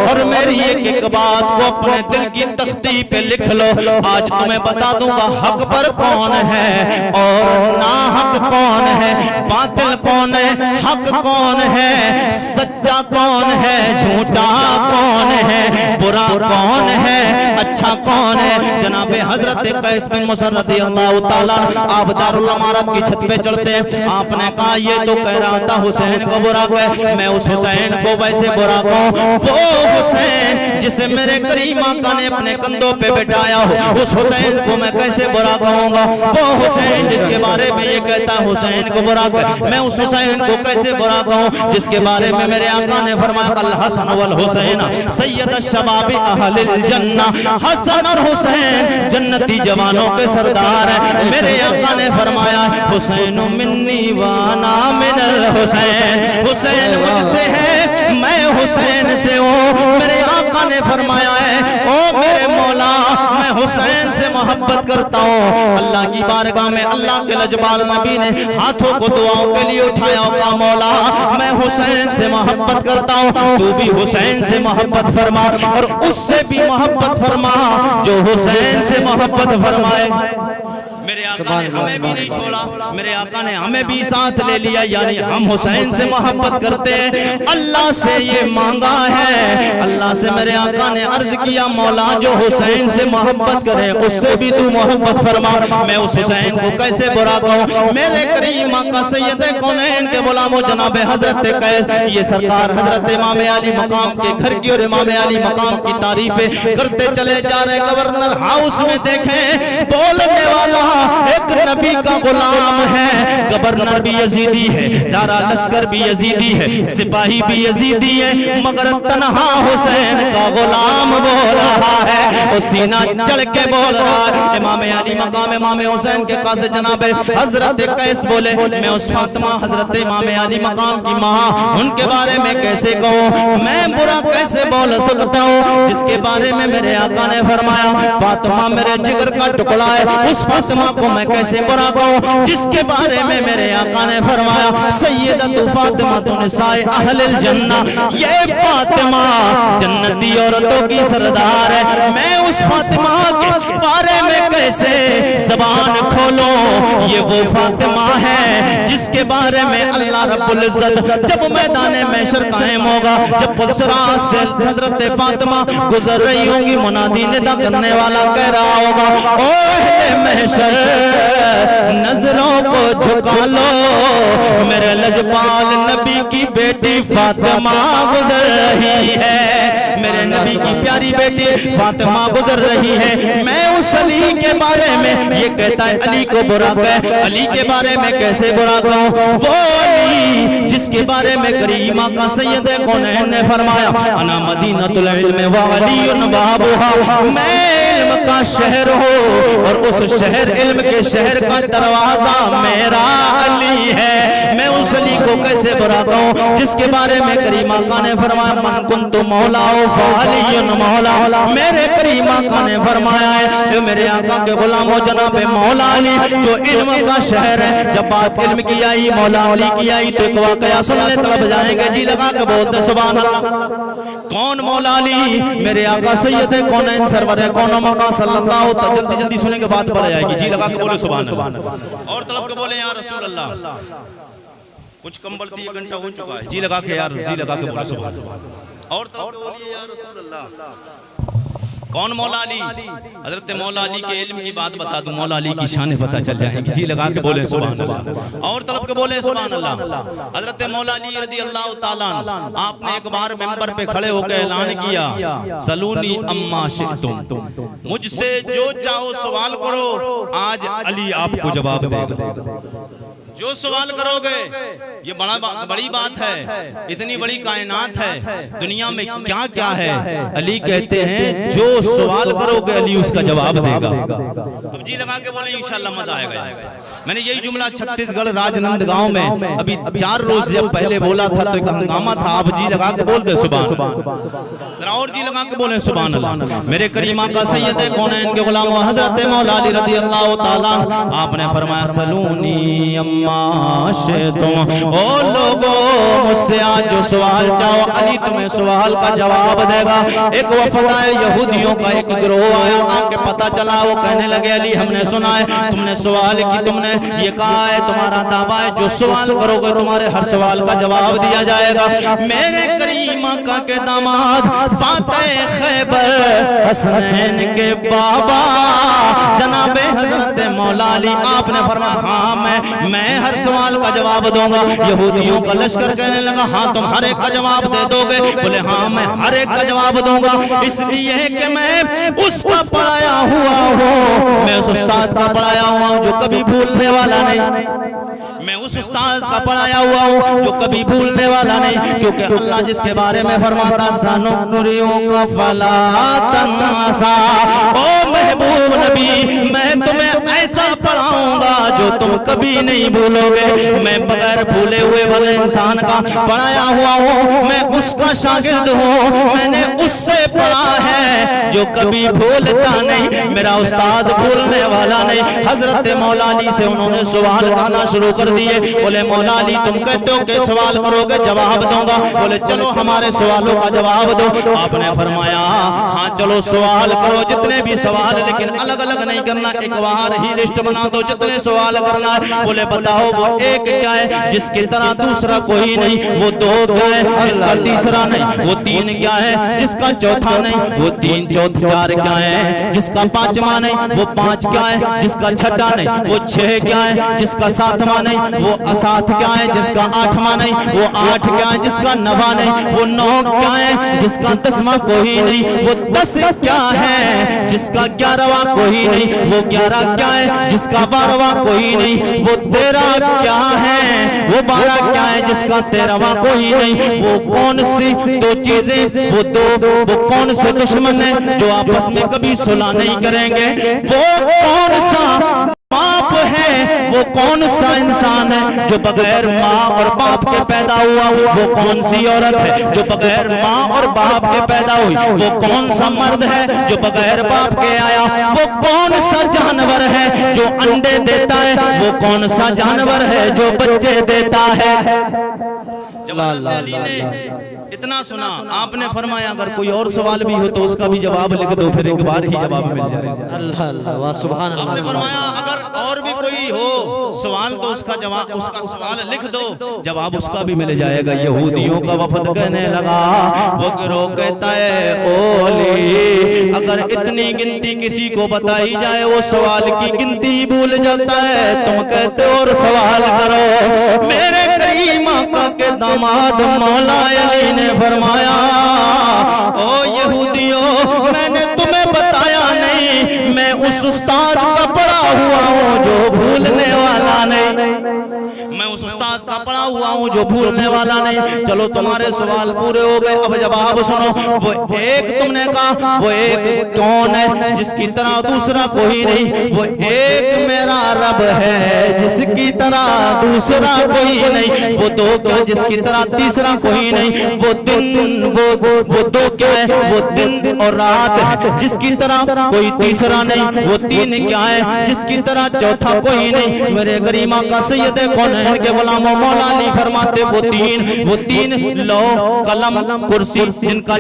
और मेरी एक एक बात को अपने दिल की तख्ती पे लिख लो। आज तुम्हें बता दूंगा हक पर कौन है और ना हक कौन है, बातिल कौन है, हक कौन है, सच्चा कौन है, झूठा कौन है, बुरा कौन है, अच्छा कौन है। जनाबे हजरत कैस बिन मुसर रज़ियल्लाहु ताला आप दारुल अमारत की छत पे चढ़ते हैं। आपने कहा ये तो कह रहा था हुसैन को बुरा कह, मैं उस हुसैन को वैसे बुरा कहूं, वो हुसैन जिसे मेरे करीम आका ने अपने कंधों पे बिठाया हो, उस हुसैन को मैं कैसे बुरा कहूंगा। वो हुसैन जिसके बारे में ये कहता हुसैन को बुरा कह, मैं उस हुसैन को कैसे बुरा कहूं जिसके बारे में मेरे आका ने फरमाया अल हसन वल हुसैन सैयद शबाब अहलिल जन्ना, हसन और हुसैन जन्नती जवानों के सरदार है। मेरे आका ने फरमाया हुसैन मिन्नी वाना मिनल हुसैन, हुसैन मुझसे है मैं हुसैन से हूँ। मेरे आका ने फरमाया है ओ मेरे मौला मैं हुसैन से मोहब्बत करता हूँ। अल्लाह की बारगाह में अल्लाह के लजबाल नबी ने हाथों को दुआओं के लिए उठाया, का मौला मैं हुसैन से मोहब्बत करता हूँ, तू भी हुसैन से मोहब्बत फरमा और उससे भी मोहब्बत फरमा जो हुसैन से मोहब्बत फरमाए। मेरे आका ने हमें भी नहीं छोड़ा, मेरे आका ने हमें भी साथ ले लिया, यानी हम हुसैन से मोहब्बत करते हैं। अल्लाह से ये मांगा है, अल्लाह से मेरे आका ने अर्ज किया मौला जो हुसैन से मोहब्बत करे उससे भी तू मोहब्बत फरमा, मैं उस हुसैन को कैसे बुरा कहूं। मेरे करीम आका सैयद कौनैन के गुलामो जनाब हजरत कैस, ये सरकार हजरत इमाम अली मकाम के घर की और इमाम अली मकाम की तारीफें करते चले जा रहे। गवर्नर हाउस में देखें बोलने वाला एक नबी का गुलाम है, गवर्नर भी यजीदी है, दारा लश्कर भी यजीदी है, सिपाही भी यजीदी है, मगर तन्हा हुसैन का गुलाम बोल रहा है, वो सीना चढ़ के बोल रहा है। इमाम अली मकाम इमाम हुसैन के काज़ी जनाब हजरत कैस बोले मैं उस फातिमा हजरत इमाम अली मकाम की माँ उनके बारे में कैसे कहूँ, मैं बुरा कैसे बोल सकता हूँ जिसके बारे में मेरे आका ने फरमाया फातिमा मेरे जिगर का टुकड़ा है, उस फातिमा को मैं कैसे बुरा कहूं जिसके बारे में मेरे आका ने फरमाया सैयदतु फातिमा तो निसाए अहलिल जन्ना, ये फातिमा जन्नती औरतों की सरदार है। मैं उस फातिमा के बारे में कैसे ज़बान खोलूं, ये वो फातिमा है जिसके बारे में अल्लाह रब्बुल इज्जत जब मैदान महशर कायम होगा, जब पुलसरात से हजरत फातिमा गुजर रही होगी, मुनादी निदा करने वाला कह रहा होगा ओ अहले महशर नजरों को झुका लो, मेरे लजपाल नबी की बेटी फातिमा गुजर रही है, मेरे नबी की प्यारी बेटी फातिमा गुजर रही है। मैं उस अली के बारे में ये कहता है अली को बुरा कह, अली के बारे में कैसे बुरा कहूं, वो अली जिसके बारे में करीमा का सैयद कौनैन ने फरमाया अना मदीनतुल इल्म व अलीयुन बाबुहा, मैं इल्म का शहर हूँ और उस शहर इल्म के शहर का दरवाजा मेरा अली है। मैं उस अली को कैसे बुरा कहूं जिसके बारे में करीमा का ने फरमाया मन कुन्तु मौला फअलियुन मौला, मेरे करीमा का ने फरमाया है मेरे आका के गुलामों जनाब मौला अली जो इल्म का शहर है। जब बात इल्म की आई मौला अली की आई तो एक वाकया सुनने तलब जाएंगे, जी लगा के बोलते सुभान अल्लाह। कौन मौला अली, मेरे आका सैयद कौनैन सरवर है कौन मका सल्लल्लाहु अलैहि वसल्लम, जल्दी जल्दी सुने के बात पड़ जाएगी, जी लगा के बोले सुभान अल्लाह। और तलब के बोले या रसूल अल्लाह, कुछ कम बढ़ती 1 घंटा हो चुका है, जी लगा के यार जी लगा के बोले सुभान अल्लाह। और तलब के बोलिए या रसूल अल्लाह। कौन मौला अली, हजरत मौला अली के इल्म की बात बता दूं, मौला अली की शान पता चल जाएंगी, जी लगा के बोले सुभान अल्लाह। और तलब के बोले सुभान अल्लाह। हजरत मौला अली रज़ी अल्लाह ताला आपने एक बार मेंबर पे खड़े होकर ऐलान किया सलूनी अम्मा शिकतुम, मुझसे जो चाहो सवाल करो, आज अली आपको जवाब देगा। जो सवाल करोगे, ये बड़ी बात है, इतनी बड़ी कायनात है, दुनिया में क्या क्या है, अली कहते हैं जो सवाल करोगे अली उसका जवाब देगा। अब जी लगा के बोले इंशाल्लाह मजा आएगा। मैंने यही जुमला छत्तीसगढ़ राजनांदगांव में अभी 4 रोज जब पहले बोला था तो एक हंगामा था। आप जी लगा के बोलते सुभान, और जी लगा के बोले सुभान अल्लाह। मेरे करीमा का सैयद है कौन है इनके गुलाम हजरत मौला अली रज़ी अल्लाह ताला। आपने फरमाया सलूनी अम्मा तुम ओ लोगो मुझसे आज जो सवाल चाहो अली तुम्हें सवाल का जवाब देगा। एक वफद आए यहूदियों का एक गिरोह आया, आके पता चला वो कहने लगे अली हमने सुना है तुमने सवाल की, तुमने ये कहा है तुम्हारा दावा है जो सवाल करोगे तुम्हारे हर सवाल का जवाब दिया जाएगा। मेरे करीमा का के दामाद फातिह खैबर हसनैन के बाबा जनाबे हजरत मौला अली आपने फरमाया हाँ मैं हर सवाल का जवाब दूंगा। यहूदियों का लश्कर कहने लगा हाँ तुम हर एक का जवाब दे दोगे? बोले हाँ मैं हर एक का जवाब दूंगा, इसलिए कि मैं उसका पढ़ाया हुआ हूँ, मैं उस उस्ताद का पढ़ाया हुआ हूँ जो कभी भूलने वाला नहीं, मैं उस उस्ताद का पढ़ाया हुआ हूँ जो कभी भूलने वाला नहीं। क्योंकि अल्लाह जिसके बारे में फरमाता सनुक़रिउका का फला तंसा, ओ महबूब नबी मैं तुम्हें ऐसा पढ़ाऊंगा जो तुम कभी नहीं भूलोगे। मैं बगैर भूले हुए भले इंसान का पढ़ाया हुआ हूँ, मैं उसका शागिर्द हूँ, मैंने उससे पढ़ा है जो कभी भूलता नहीं, मेरा उस्ताद भूलने वाला नहीं। हजरत मौला अली से उन्होंने सवाल करना शुरू कर दिए। बोले मौला अली तुम कहते हो कि सवाल करोगे जवाब दूंगा, बोले चलो हमारे सवालों का जवाब दो। आपने फरमाया हाँ चलो सवाल करो जितने भी सवाल, लेकिन अलग अलग नहीं करना, एक बार ही लिस्ट बना दो जितने सवाल करना है। बोले बताओ वो एक क्या है जिसकी तरह दूसरा कोई नहीं, वो 2 क्या है जिसका तीसरा नहीं, वो 3 क्या है जिसका चौथा नहीं, वो 3 चौथा 4 क्या है जिसका 5वां नहीं, वो 5 क्या है जिसका 6वां नहीं, वो 6 क्या है जिसका 7वां नहीं, वो 7 क्या है जिसका 8वां नहीं, वो 8 क्या है जिसका 9वां नहीं, वो 9 क्या है जिसका 10वां कोई नहीं, वो 10 क्या है जिसका 11वां कोई नहीं, वो 11 क्या है जिसका 12वां कोई नहीं, वो 13 क्या है, वो 12 क्या है जिसका 13वां कोई नहीं। वो कौन सी 2 चीजें, वो कौन से दुश्मन है जो आपस में कभी सुलह नहीं करेंगे, वो कौन सा बाप है, वो कौन सा इंसान है जो बगैर माँ और बाप के पैदा हुआ, वो कौन सी औरत है जो बगैर माँ और बाप के पैदा हुई, वो कौन सा मर्द है जो बगैर बाप के आया, वो कौन सा जानवर है जो अंडे देता है, वो कौन सा जानवर है जो बच्चे देता है। जब अली ने इतना सुना आपने फरमाया अगर कोई और सवाल भी हो तो उसका भी जवाब लिख दो, फिर एक बार ही जवाब मिल जाएगा। अल्लाह अल्लाह वाह सुभान अल्लाह। आपने फरमाया अगर और भी कोई हो सवाल तो उसका जवाब, उसका सवाल लिख दो, जवाब उसका भी मिल जाएगा। यहूदियों का वफद कहने लगा, वो गिरोह कहता है ओ अली अगर इतनी गिनती किसी को बताई जाए वो सवाल की गिनती भूल जाता है, तुम कहते हो और सवाल करो। मेरे करीमा का के दामाद मौला अली ने फरमाया ओ यहूदियों मैंने तुम्हें बताया नहीं, मैं उस उस्ताद का पढ़ा हुआ हूँ जो भूलने वाला नहीं, मैं उस उस्ताद का पढ़ा हुआ हूँ जो भूलने वाला नहीं। चलो तुम्हारे सवाल पूरे हो गए, अब जवाब सुनो। वो एक तुमने कहा वो एक कौन है जिसकी तरह दूसरा कोई नहीं, वो एक मेरा रब है जिसकी तरह दूसरा कोई नहीं, वो 2 क्या जिसकी तरह तीसरा कोई नहीं, वो दिन वो 2 क्या है वो दिन और रात है जिसकी तरह कोई तीसरा नहीं, वो 3 क्या है जिसकी तरह चौथा कोई नहीं। मेरे करीमा का सैयद कौन है के गुलामों मौला अली फरमाते वो 3 लौ कलम कुर्सी जिनका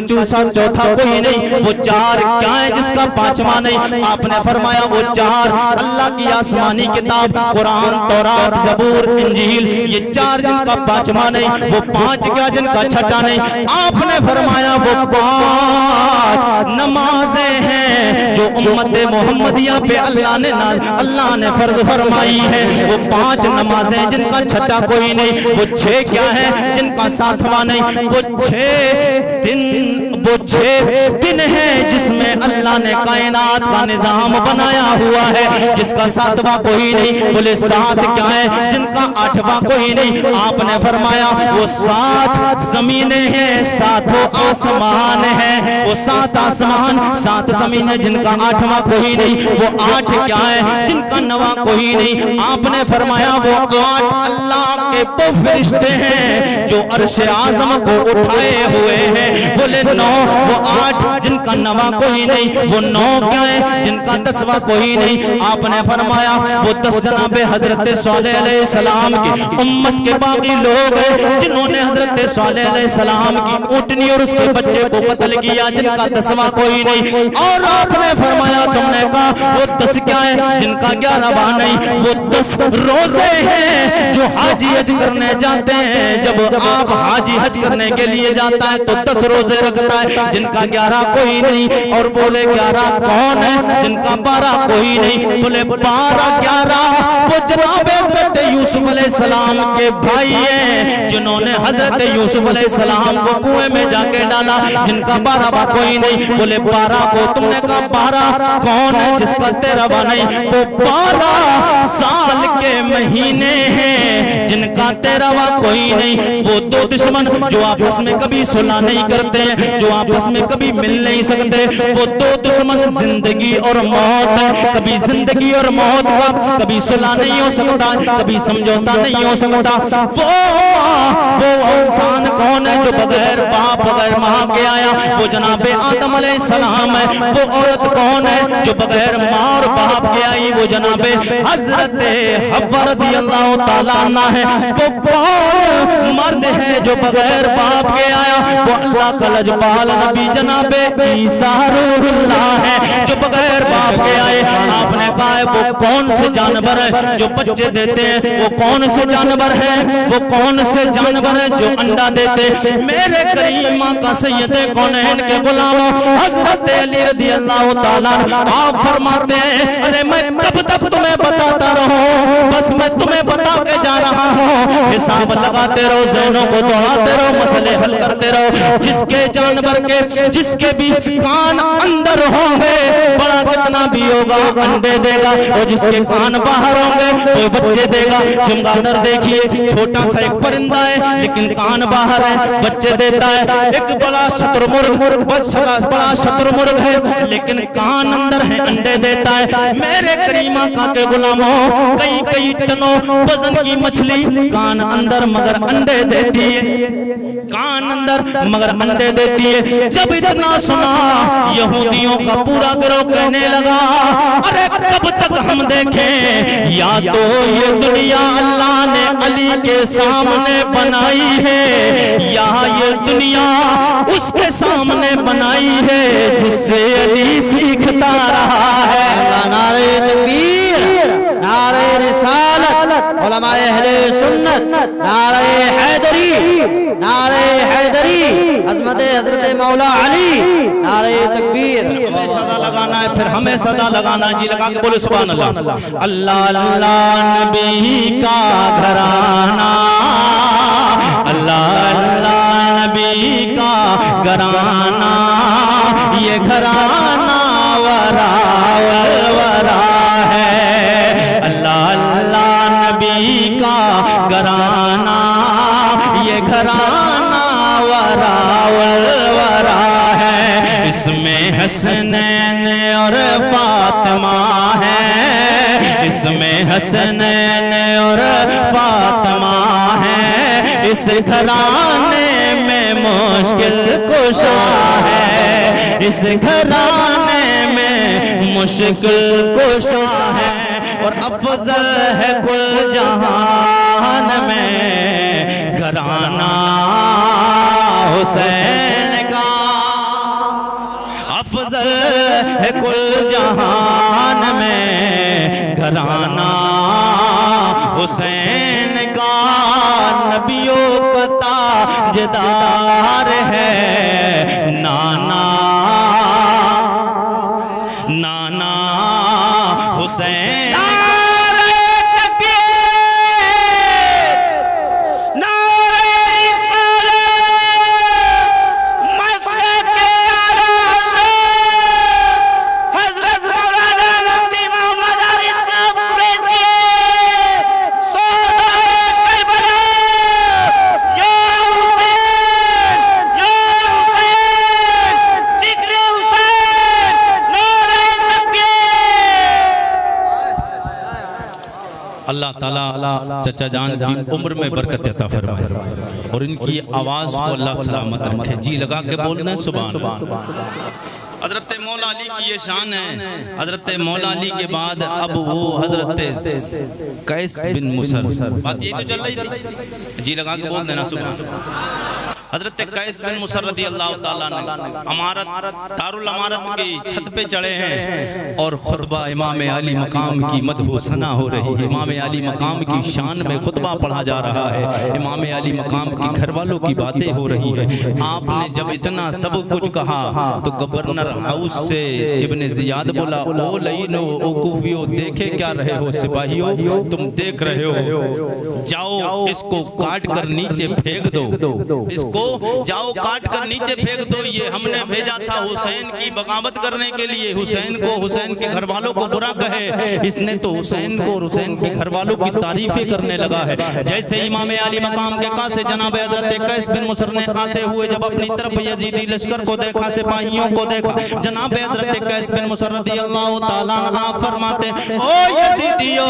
चौथा कोई नहीं, वो 4 क्या है जिसका 5वां नहीं। आपने फरमाया वो 4 अल्लाह की आसमानी किताब कुरान तौरात ज़बूर इंजील, ये 4 जिनका 5वां नहीं, वो 5 क्या जिनका 6वां नहीं। आपने फरमाया वो 5 नमाजें हैं जो उम्मत मोहम्मदिया पे अल्लाह ने फर्ज फरमाई है, वो 5 नमाजें जिनका 6वां कोई नहीं, वो 6 क्या है जिनका 7वां नहीं, वो 6 दिन वो 6 दिन है जिसमें अल्लाह ने कायनात का निजाम बनाया हुआ है, जिसका 7वां कोई नहीं। बोले 7 क्या है जिनका 8वां कोई नहीं। आपने फरमाया वो 7 जमीनें हैं, 7 आसमान है। वो 7 आसमान 7 जमीनें जिनका 8वां कोई नहीं। वो 8 क्या है जिनका 9वां कोई नहीं। आपने फरमाया वो 8 अल्लाह के वो फरिश्ते हैं जो अर्श आज़म को उठाए हुए हैं। बोले 9 वो 8 जिनका 9वां कोई नहीं। वो 9 क्या है जिनका 10वां कोई नहीं। आपने फरमाया वो 10 जनाबे हजरत सौलेह अलैहिस्सलाम की उम्मत के बाकी लोग हैं जिन्होंने हजरत सौलेह अलैहिस्सलाम की ऊँटनी और उसके बच्चे को कत्ल किया, जिनका 10वां कोई नहीं। और आपने फरमाया तुमने कहा वो 10 क्या है जिनका 11वां नहीं। वो 10 रोजे हैं जो हाजी हज करने जाते हैं। जब आप हाजी हज करने के लिए जाता है तो 10 रोजे रखता है जिनका 11 कोई नहीं। और बोले 11 कौन है जिनका 12 कोई नहीं। बोले 12 11 वो जनाब हजरत यूसुफ अलैहिस्सलाम के भाई हैं जिन्होंने हजरत यूसुफ अलैहिस्सलाम को कुएं में जाके डाला, जिनका 12वां कोई नहीं। बोले 12 को तुमने कहा 12 कौन है जिसका 13वां नहीं। वो 12 साल के महीने हैं जिनका 13वां कोई नहीं। वो 2 दुश्मन जो आपस में कभी सुलह नहीं करते हैं, जो आपस में कभी मिल नहीं सकते, वो 2 दुश्मन जिंदगी और मौत है। कभी जिंदगी और मौत का कभी सुलह नहीं हो सकता, कभी समझौता नहीं हो सकता। वो इंसान कौन है जो बगैर बाप बगैर माँ के आया, वो जनाबे आदम अलैहिस्सलाम है। वो औरत कौन है जो बगैर माँ और बाप के आई, वो जनाबे हजरत हव्वा रज़ियल्लाहु ताला अन्हा है। वो कौन मर्द है जो बगैर बाप के आया, वो अल्लाह का लजपाल नबी जनाबे ईसा रूहुल्लाह है जो बगैर बाप के आए। आपने कहा है वो कौन से जानवर है जो बच्चे देते हैं, वो कौन से जानवर है, वो कौन से जानवर है जो अंडा देते। मेरे करीमा का सैयदे कौनैन के गुलामों हजरत अली रज़ियल्लाहु ताला आप फरमाते हैं अरे मैं कब तक तुम्हें बताता रहूं, बस मैं तुम्हें बता के जा रहा हूं। हिसाब लगाते रहो, ज़हनों को दौड़ाते रहो, मसले हल करते रहो। जिसके जानवर के जिसके भी कान अंदर होंगे बड़ा कितना भी होगा अंडे देगा, और जिसके कान बाहर होंगे वो बच्चे देगा। चमगादड़ देखिए छोटा सा एक परिंदा है लेकिन कान बाहर है, बच्चे देता है। एक बड़ा शतुरमुर्ग बड़ा शतुरमुर्ग है लेकिन कान अंदर है, अंडे देता है। मेरे करीमा का के गुलामों कई टनों वजन की मछली कान अंदर मगर अंडे देती है, कान अंदर मगर अंडे देती है। जब इतना सुना यहूदियों का पूरा गिरोह कहने लगा अरे कब तक हम देखें, या तो ये दुनिया अल्लाह ने अली के सामने बनाई है या ये दुनिया उसके सामने बनाई है जिससे अली सीखता रहा है। नारे तकबीर, नारे रिसालत, उलमाए अहले सुन्नत, नारे हैदरी, नारे हैदरी, अज़मत हजरत मौला अली, नारे तकबीर। हमें सदा लगाना है, फिर हमें सदा लगाना है। जी लगा के बोले सुभान अल्लाह। अल्लाह अल्लाह नबी का घराना, अल्लाह अल्लाह नबी का घराना, ये घराना वरा वरा है। अल्लाह अल्लाह नबी का घराना, ये घराना वरा वरा है। इसमें हसनैन और फातिमा है, इसमें हसनैन और फातिमा है। इस घराने में मुश्किल कुशा है, इस घराने में मुश्किल कुशा है। और अफजल है कुल जहान में घराना हुसैन का, अफजल है कुल जहान में घराना हुसैन का। नबियों का ताजदार है नाना नाना हुसैन। नारे अल्लाह ताला चचा जान की उम्र में बरकत अता फरमाए और इनकी आवाज़ को अल्लाह सलामत रखे। जी लगा के बोलना है सुभान अल्लाह। हज़रत मौला अली की ये शान है। हज़रत मौला अली के बाद अब वो हज़रत कैस बिन मुसर, बात यही तो चल रही थी। जी लगा के बोल देना सुभान अल्लाह। हज़रत कैस बिन मुसर रज़ी अल्लाह ताला ने दारुल अमारत की छत पे चढ़े हैं और खुतबा इमाम अली मकाम की मदह सना हो रही है। इमाम अली मकाम की शान में खुतबा पढ़ा जा रहा है। इमाम अली मकाम की घर वालों की बातें हो रही है। आपने जब इतना सब कुछ कहा तो गवर्नर हाउस से इब्ने ज़ियाद बोला, ओ लईनो ओ कूफियो, देखे क्या रहे हो सिपाहियों, तुम देख रहे हो, जाओ इसको काट कर नीचे फेंक दो, इसको जाओ काट कर नीचे फेंक दो। ये हमने भेजा था हुसैन की बगावत करने के लिए, हुसैन को, हुसैन के घर वालों को बुरा कहे। इसने तो हुसैन को, हुसैन के घर वालों की तारीफें करने लगा है। जैसे इमाम अली मकाम के कासे जनाब हज़रत कैस बिन मुसर ने आते हुए जब अपनी तरफ यजीदी लश्कर को देखा, सिपाहियों को देखा, जनाब हज़रत कैस बिन मुसर रज़ियल्लाहु ताला अन्हु फरमाते, ओ यजीदियो,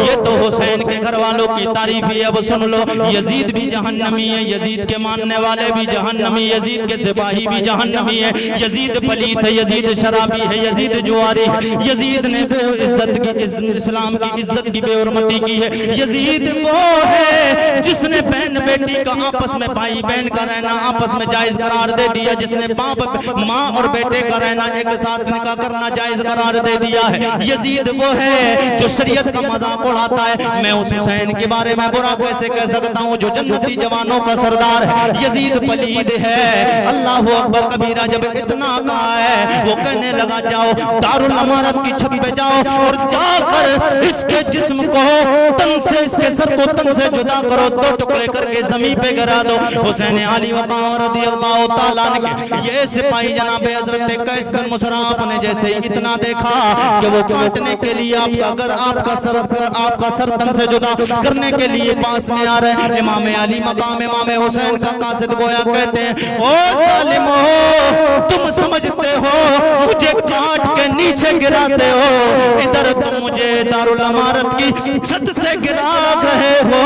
ये तो हुसैन के घर वालों की तारीफ है, अब सुन लो, यजीद भी जहन्नमी है, यजीद के मानने वाले भी जहन्नमी, यजीद के सिपाही भी जहन्नमी है, यजीद पलीत है, यजीद शराबी है, यजीद जुआरी है, यजीद ने इज्जत की, इस्लाम की इज्जत की बेहुरमती की है। यजीद वो है जिसने बहन बेटी का आपस में, भाई बहन का रहना आपस में जायज करार दे दिया, जिसने बाप माँ और बेटे का रहना एक साथ निकाह करना जायज करार दे दिया है। यजीद वो है जो शरीयत का मजाक उड़ाता है। मैं उस हुसैन के बारे में बुरा कैसे कह सकता हूँ जो जन्नती जवानों का सरदार है। यजीद पलीद है। अल्लाह अकबर कबीरा जब इतना कहा है, वो कहने लगा, जाओ दारुल अमारत की छत पे जाओ और जाकर इसके जिस्म को तन से, इसके सर को तन से जुदा करो, दो टुकड़े करके जमीन पे गिरा दो। हुसैन अली वक़ाम रज़ियल्लाहु ताला अन्हु ये सिपाही जनाब हज़रत कैस बिन मुसर ने जैसे ही इतना देखा कि वो काटने के लिए आपका सर तन से जुदा करने के लिए पास में आ रहे हैं। इमाम अली मकाम इमाम हुसैन का कासिद गोया कहते हैं, ओ जालिमो, तुम समझते हो मुझे काट के नीचे गिराते हो, इधर तुम मुझे दारुल अमारत की छत से गिरा रहे हो,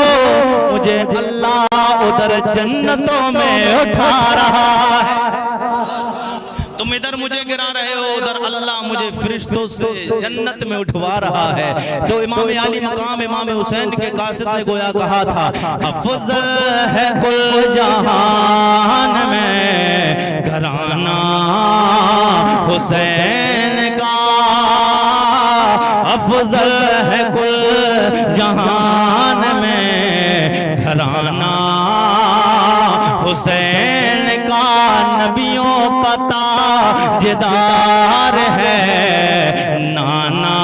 मुझे अल्लाह उधर जन्नतों में उठा रहा है। तुम इधर मुझे गिरा रहे हो, उधर अल्लाह मुझे फरिश्तों से जन्नत में उठवा रहा है। तो इमाम अली मकाम इमाम हुसैन के कासिद ने गोया कहा था, अफजल है कुल जहान में घराना हुसैन का, अफजल है कुल जहान में घराना हुसैन का, नबियों का ताजदार है नाना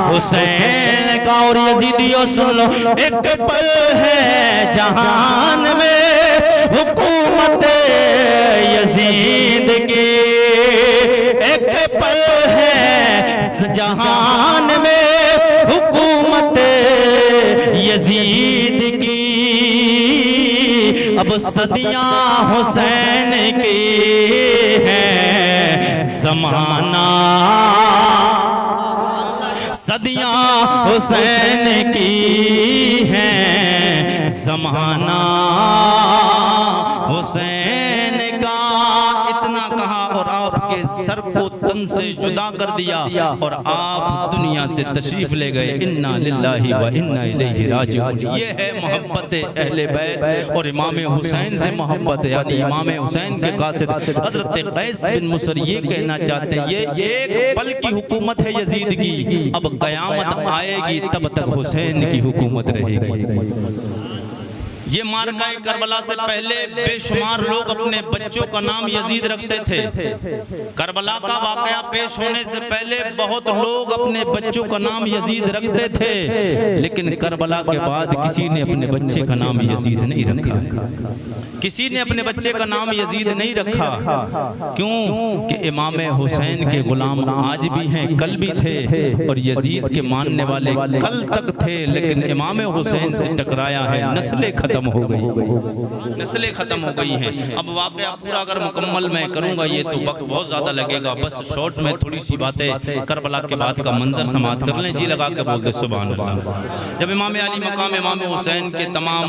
हुसैन का। और यजीदियों सुन लो, एक पल है जहान में हुकूमत यजीद की, एक पल है जहान में हुकूमत यजीद की, अब सदियां हुसैन की है ज़माना, सदियां हुसैन की है ज़माना हुसैन का। इतना कहा और आपके सर को तन से जुदा कर दिया और आप दुनिया से तशरीफ ले गए। इन्ना लिल्लाहि व इन्ना इलैहि राजिऊन। ये है मोहब्बत अहले बैत और इमाम हुसैन से मोहब्बत, यानी इमाम हुसैन के कासिद हज़रत कैस बिन मुसर ये कहना चाहते हैं, ये एक पल की हुकूमत है यजीद की, अब क़यामत आएगी तब तक हुसैन की हुकूमत रहेगी। ये मारका करबला से पहले बेशुमार लोग अपने बच्चों का नाम यजीद रखते थे। करबला का वाकया पेश होने से पहले बहुत लोग अपने बच्चों का नाम यजीद रखते थे, लेकिन करबला के बाद किसी ने अपने बच्चे का नाम यजीद नहीं रखा है। किसी ने अपने बच्चे का नाम यजीद नहीं रखा। क्यों? कि इमाम हुसैन के गुलाम आज भी हैं, कल भी थे, और यजीद के मानने वाले कल तक थे, लेकिन इमाम हुसैन से टकराया है, नस्लें खत्म खत्म हो गई, नस्लें खत्म हो गई हैं। अब वाक़या पूरा अगर मुकम्मल मैं करूँगा ये तो वक्त बहुत ज़्यादा लगेगा। बस शॉर्ट में थोड़ी सी बातें करबला के बाद का मंजर समाप्त कर लें। जी लगा के बोल दे सुभान अल्लाह। जब इमाम अली मकाम इमाम हुसैन के तमाम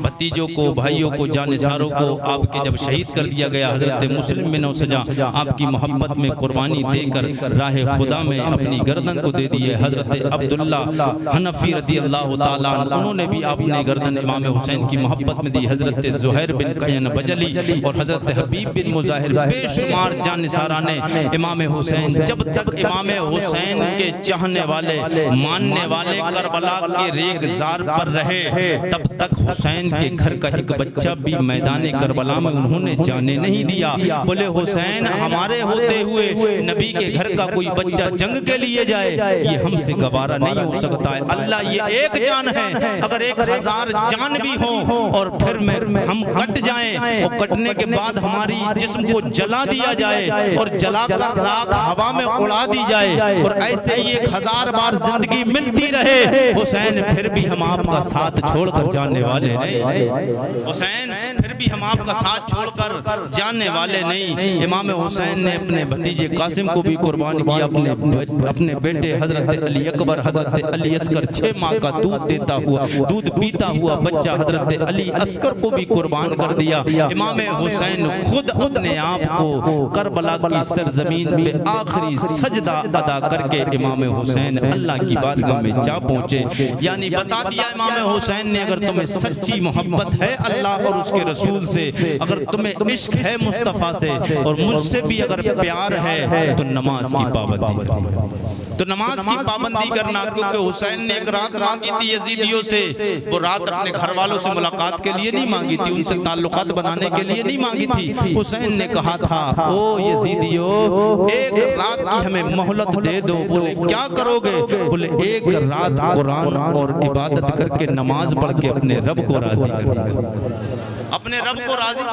भतीजों को, भाइयों को, जानिसारों को आपके जब शहीद कर दिया गया, हज़रत मुस्लिम बिन सजा आपकी मोहब्बत में कुर्बानी देकर राह खुदा में अपनी गर्दन को दे दी है। हज़रत अब्दुल्ला हनफी रदी अल्लाह ताला उन्होंने भी अपनी गर्दन इमाम हुसैन की मोहब्बत में दी। हज़रत ज़ुहैर बिन कयन बजली और हज़रत हबीब बिन मुज़ाहिर बेशुमार जानिसारा ने इमाम हुसैन, जब तक इमाम हुसैन के चाहने वाले, मानने वाले करबला के रेगज़ार पर रहे, तब तक हुसैन के घर का एक बच्चा भी मैदान करबला में उन्होंने जाने नहीं दिया। बोले हुसैन हमारे होते हुए नबी के घर का कोई बच्चा जंग के लिए जाए, ये हमसे गवारा नहीं हो सकता है। अल्लाह ये एक जान है, अगर 1000 जान भी हो और फिर हम कट जाएं और कटने के बाद हमारी जिस्म को जला दिया जाए और जलाकर राख हवा में उड़ा दी जाए और ऐसे ही 1000 बार जिंदगी मिलती रहे, हुसैन फिर भी हम आपका साथ छोड़कर जाने वाले नहीं। हुसैन फिर भी हम आपका साथ छोड़कर जाने वाले नहीं। इमाम हुसैन ने अपने भतीजे कासिम को भी कुर्बान किया, अपने बेटे हजरत अली अकबर, हजरत अली अस्कर 6 माह का दूध देता हुआ, दूध पीता हुआ बच्चा हजरत अली अस्कर को भी कुर्बान कर दिया। इमाम हुसैन खुद अपने आप को करबला की सरजमीन पे आखिरी सजदा अदा करके इमाम हुसैन अल्लाह की बारगाह में जा पहुंचे। यानी बता दिया इमाम हुसैन ने, अगर तुम्हें सच्ची मोहब्बत है अल्लाह और उसके रसूल से, अगर तुम्हें इश्क है मुस्तफ़ा से और मुझसे भी अगर प्यार है तो नमाज की पाबंदी करना, तो नमाज की पाबंदी करना। क्योंकि हुसैन ने एक रात मांगी थी यजीदियों से, वो रात अपने घर वालों से मुलाकात के लिए नहीं मांगी थी, उनसे ताल्लुकात बनाने के लिए नहीं मांगी थी। हुसैन ने कहा था, ओ यजीदियों एक रात की हमें मोहलत दे दो। बोले क्या करोगे? बोले एक रात कुरान और इबादत करके नमाज पढ़ के अपने रब को राजी करेंगे, अपने रब को राजी।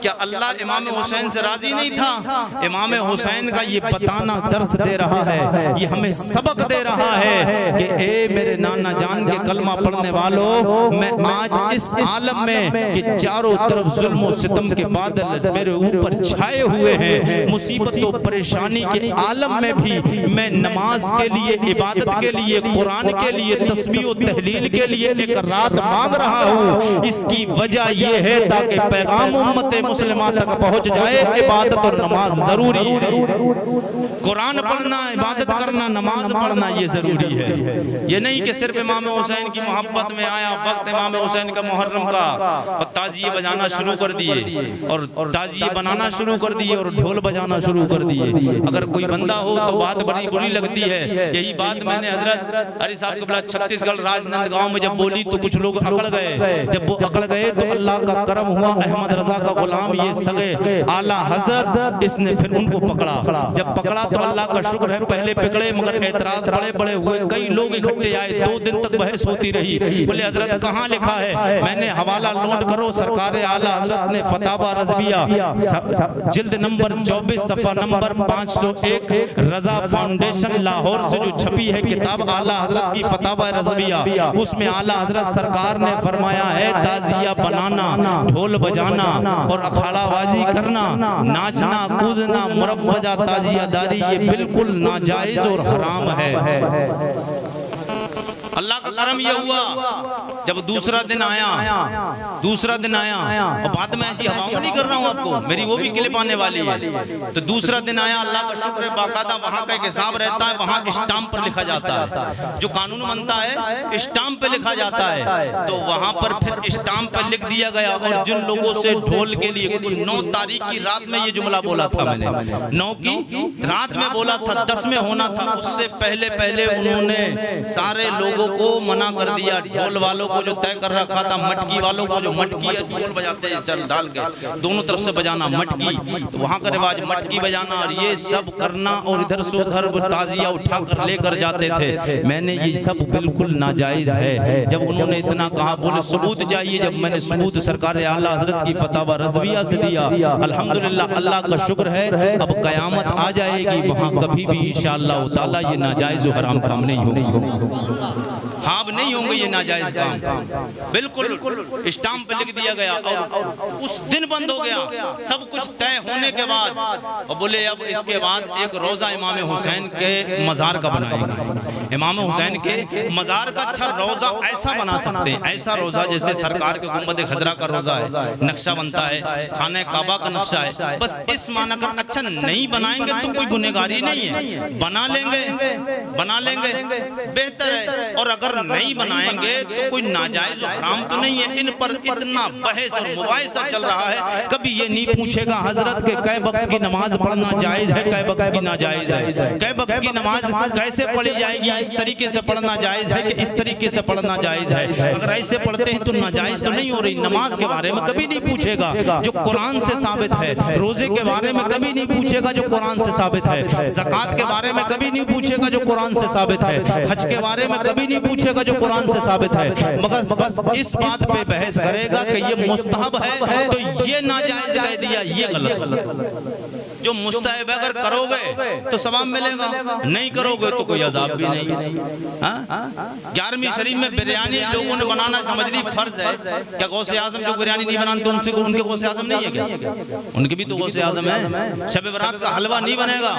क्या अल्लाह इमाम हुसैन से राजी नहीं था? इमाम हुसैन का ये बताना दर्स दे रहा है, ये हमें सबक दे रहा है कि ए मेरे नाना जान के कलमा पढ़ने वालों, मैं आज इस आलम में कि चारों तरफ जुल्म और सितम के बादल मेरे ऊपर छाए हुए हैं, मुसीबत और परेशानी के आलम में भी मैं नमाज के लिए, इबादत के लिए, कुरान के लिए, तस्बीह और तहलील के लिए एक रात मांग रहा हूँ। इसकी वजह ये है ताकि पैगाम उम्मत मुस्लिमा तक पहुंच जाए। इबादत और नमाज जरूरी है, कुरान पढ़ना, इबादत करना, नमाज पढ़ना ये जरूरी है। ये नहीं कि सिर्फ इमाम हुसैन की मोहब्बत में आया वक्त इमाम हुसैन का मुहर्रम का और ताजिए बजाना शुरू कर दिए और ताजिए बनाना शुरू कर दिए और ढोल बजाना शुरू कर दिए। अगर कोई बंदा हो तो बात बड़ी बुरी लगती है। यही बात मैंने हजरत हरी साहब के बला छत्तीसगढ़ राजनांदगांव में जब बोली तो कुछ लोग अकड़ गए। जब वो अकड़ गए तो अल्लाह का करम हुआ, अहमद रजा का गुलाम ये सगे आला हजरत, इसने फिर उनको पकड़ा। जब पकड़ा तो अल्लाह का शुक्र है पहले पकड़े, मगर एतराज बड़े बड़े हुए, कई लोग इकट्ठे आए, 2 दिन तक बहस होती रही। बोले हजरत कहाँ लिखा है? मैंने हवाला नोट करो, सरकार आला हजरत ने फतावा रज़विया जिल्द नंबर 24 सफ़ा नंबर 501 रजा फाउंडेशन लाहौर से जो छपी है किताब आला हजरत की फतावा रज़विया, उसमें आला हजरत सरकार ने फरमाया है ताजिया बनाना, ढोल बजाना और अखाड़ाबाजी करना, नाचना कूदना, मुरव्वजा ताजियादारी ये बिल्कुल नाजायज और हराम है। अल्लाह का करम यह हुआ जब दूसरा दिन आया और बाद में ऐसी हवाओं नहीं कर रहा हूँ आपको, मेरी वो भी क्लिप आने वाली है। तो दूसरा दिन आया, अल्लाह का शुक्र है बाकायदा वहाँ का एक हिसाब रहता है, वहाँ स्टाम्प पर लिखा जाता है, जो कानून बनता है स्टाम्प पे लिखा जाता है। तो वहाँ पर फिर स्टाम्प पे लिख दिया गया और जिन लोगों से ढोल के लिए 9 तारीख की रात में ये जुमला बोला था मैंने, 9 की रात में बोला था, 10 में होना था, उससे पहले उन्होंने सारे लोगों को मना कर दिया। ढोल वालों को जो तय कर रखा था, मटकी वालों को जो मटकी है ढोल बजाते हैं चल डाल के दोनों तरफ से बजाना मटकी, तो वहाँ का रिवाज मटकी बजाना और ये सब करना और इधर से उधर ताजिया उठा कर लेकर जाते थे। मैंने ये सब बिल्कुल नाजायज है। जब उन्होंने इतना कहा, बोले सबूत चाहिए, जब मैंने सबूत सरकार आला हजरत की फतावा रज़विया से दिया, अल्हम्दुलिल्लाह अल्लाह का शुक्र है अब कयामत आ जाएगी, वहाँ कभी भी इंशाअल्लाह ताला ये नाजायज और हराम काम नहीं होगी। हाँ नहीं होंगे ये नाजायज काम, बिल्कुल स्टाम्प पे लिख दिया गया और उस दिन बंद हो गया। सब कुछ तय होने के बाद और बोले अब इसके बाद एक रोजा इमाम हुसैन के मज़ार का बनाएंगे। इमाम हुसैन के मज़ार का अच्छा रोजा ऐसा बना सकते हैं, ऐसा रोजा जैसे सरकार के गुंबद खजरा का रोजा है, नक्शा बनता है, खाने काबा का नक्शा है। बस इस माना कर अच्छा नहीं बनाएंगे तो कोई गुनहगारी नहीं है, बना लेंगे बेहतर है। और अगर नहीं बनाएंगे तो कोई नाजायज हराम तो नहीं है। इन पर इतना बहस और मुबाहिसा चल रहा है, कभी ये नहीं पूछेगा हजरत के कै वक्त की नमाज पढ़ना जायज है, कै वक्त की नाजायज है, कै वक्त की नमाज कैसे पढ़ी जाएगी, इस तरीके से पढ़ना जायज है कि इस तरीके से पढ़ना जायज है। अगर ऐसे पढ़ते हैं तो नाजायज तो नहीं हो रही। नमाज के बारे में कभी नहीं पूछेगा जो कुरान से साबित है, रोजे के बारे में कभी नहीं पूछेगा जो कुरान से साबित है, ज़कात के बारे में कभी नहीं पूछेगा जो कुरान से साबित है, हज के बारे में कभी नहीं पूछेगा जो कुरान से साबित है, मगर बस इस बात पे बहस करेगा कि ये मुस्तहब है तो ये नाजायज कह दिया, ये गलत। जो मुस्तहब अगर करोगे तो सवाब मिलेगा, नहीं करोगे तो कोई अजाब भी नहीं है। 11वीं शरीफ में बिरयानी लोगों ने बनाना समझ ली फर्ज है। क्या गौसे आजम जो बिरयानी नहीं बनाते उनसे उनके गौसे आजम नहीं है क्या? उनके भी तो गौसे आजम है। शब बरात का हलवा नहीं बनेगा।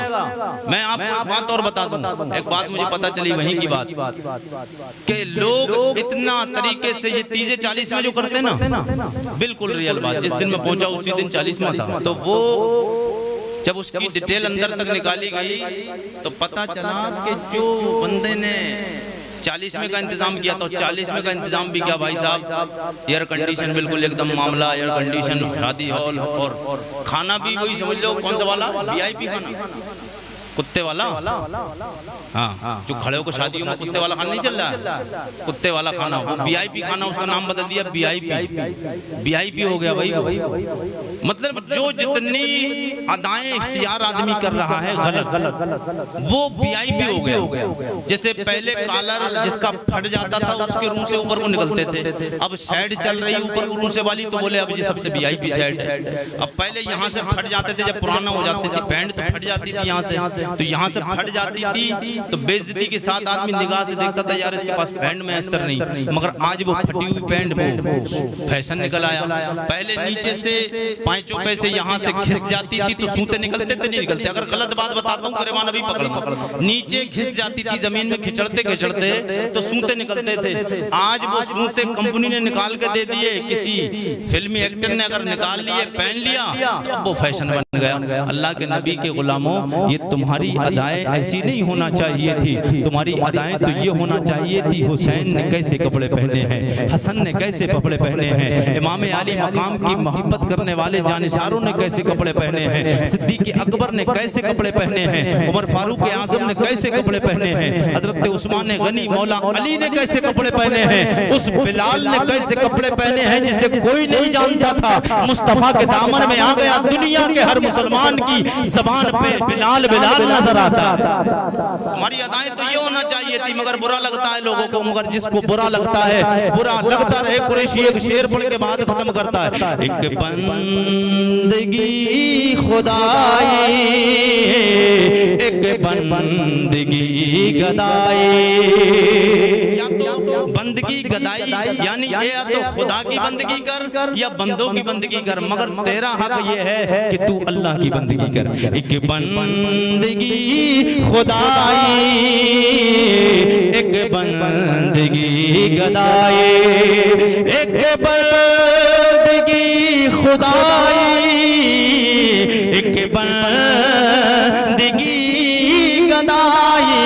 मैं आपको एक बात और बता दूं, एक बात मुझे पता चली वहीं की बात कि लोग इतना तरीके से ये तीजे 40 में जो करते ना, बिल्कुल रियल बात। जिस दिन मैं पहुंचा उसी दिन 40वां था, तो वो जब उसकी डिटेल अंदर तक निकाली गई तो पता चला कि जो बंदे ने 40वें का इंतजाम किया तो 40वें का इंतजाम भी क्या भाई साहब, एयर कंडीशन बिल्कुल एकदम मामला, एयर कंडीशन, शादी हॉल और खाना भी वही समझ लो कौन सा वाला VIP खाना, कुत्ते वाला। हाँ, जो खड़े होकर शादियों में कुत्ते वाला खाना नहीं चल रहा है, कुत्ते वाला खाना, वो VIP खाना, उसका नाम बदल दिया VIP हो गया भाई। मतलब जो जितनी अदाएं इख्तियार आदमी कर रहा है गलत, वो VIP हो गया। जैसे पहले कॉलर जिसका फट जाता था उसके रूह से ऊपर को निकलते थे, अब साइड चल रही ऊपर को रूह से वाली, तो बोले अब ये सबसे VIP साइड है। अब पहले यहाँ से फट जाते थे, जब पुराना हो जाती थी पैंट तो फट जाती थी यहाँ से, तो यहाँ से फट जाती थी तो बेइज्जती के साथ आदमी निगाह से देखता था यार इसके पास पैंट में असर नहीं, मगर आज वो फटी हुई पैंट वो फैशन निकल आया। पहले नीचे से 5 पैसे यहाँ से घिस जाती थी तो सूते निकलते थे, नहीं निकलते। अगर गलत बात बताता हूँ करेवान अभी पकड़, नीचे घिस जाती थी जमीन में खिचड़ते खिचड़ते तो सूते निकलते थे। आज वो सूते कंपनी ने निकाल के दे दिए, किसी फिल्मी एक्टर ने अगर निकाल लिए पहन लिया तो अब वो फैशन बन गया। अल्लाह के नबी के गुलामों, ये तुम्हारी अदाएं ऐसी नहीं होना चाहिए थी, तुम्हारी अदाएं तो ये होना चाहिए थी हुसैन ने कैसे कपड़े पहने हैं, हसन ने कैसे कपड़े पहने हैं, इमाम अली मकाम की मोहब्बत करने वाले जानिसारों ने कैसे कपड़े पहने हैं, सिद्दीक अकबर ने कैसे कपड़े पहने हैं, उमर फारूक आजम ने कैसे कपड़े पहने हैं, हजरत उस्मान गनी मौला अली ने कैसे कपड़े पहने हैं, उस बिलाल ने कैसे कपड़े पहने हैं जिसे कोई नहीं जानता था, मुस्तफा के दामन में आ गया, दुनिया के हर मुसलमान की ज़बान पे बिलाल बिलाल नजर आता। हमारी अदाएं तो ये होना चाहिए थी, मगर बुरा लगता है लोगों को, मगर जिसको बुरा लगता है बुरा लगता रहे। कुरैशी एक शेर पढ़ के बाद खत्म करता है, एक बंदगी खुदाई एक बंदगी गदाई। या तो बंदगी गदाई यानी या तो खुदा की बंदगी कर या बंदों की बंदगी कर, मगर तेरा हक ये है कि तू अल्लाह की बंदगी कर। एक बंदगी खुदाई एक बंदगी गदाई, एक बंदगी खुदाई एक बंदगी गदाई,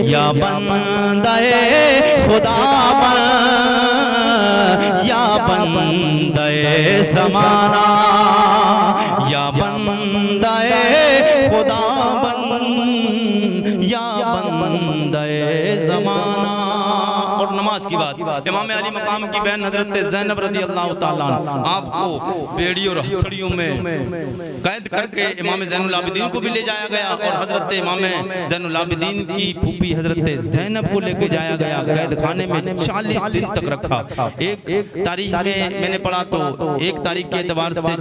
या बंदे खुदा बन या बंदे ज़माना, या बंदे खुदा बन या बंदे ज़माना। और नमाज नमाज की बात, इमाम अली मकाम की बहन हजरत ज़ैनब रज़ी अल्लाह ताला आपको बेड़ी और हथकड़ियों में कैद करके इमाम ज़ैनुल आबिदीन को भी ले जाया गया और हजरत इमाम ज़ैनुल आबिदीन की फूफी हजरत ज़ैनब को लेके जाया गया। कैद खाने में 40 दिन तक रखा। एक तारीख में मैंने पढ़ा तो एक तारीख के एतबार से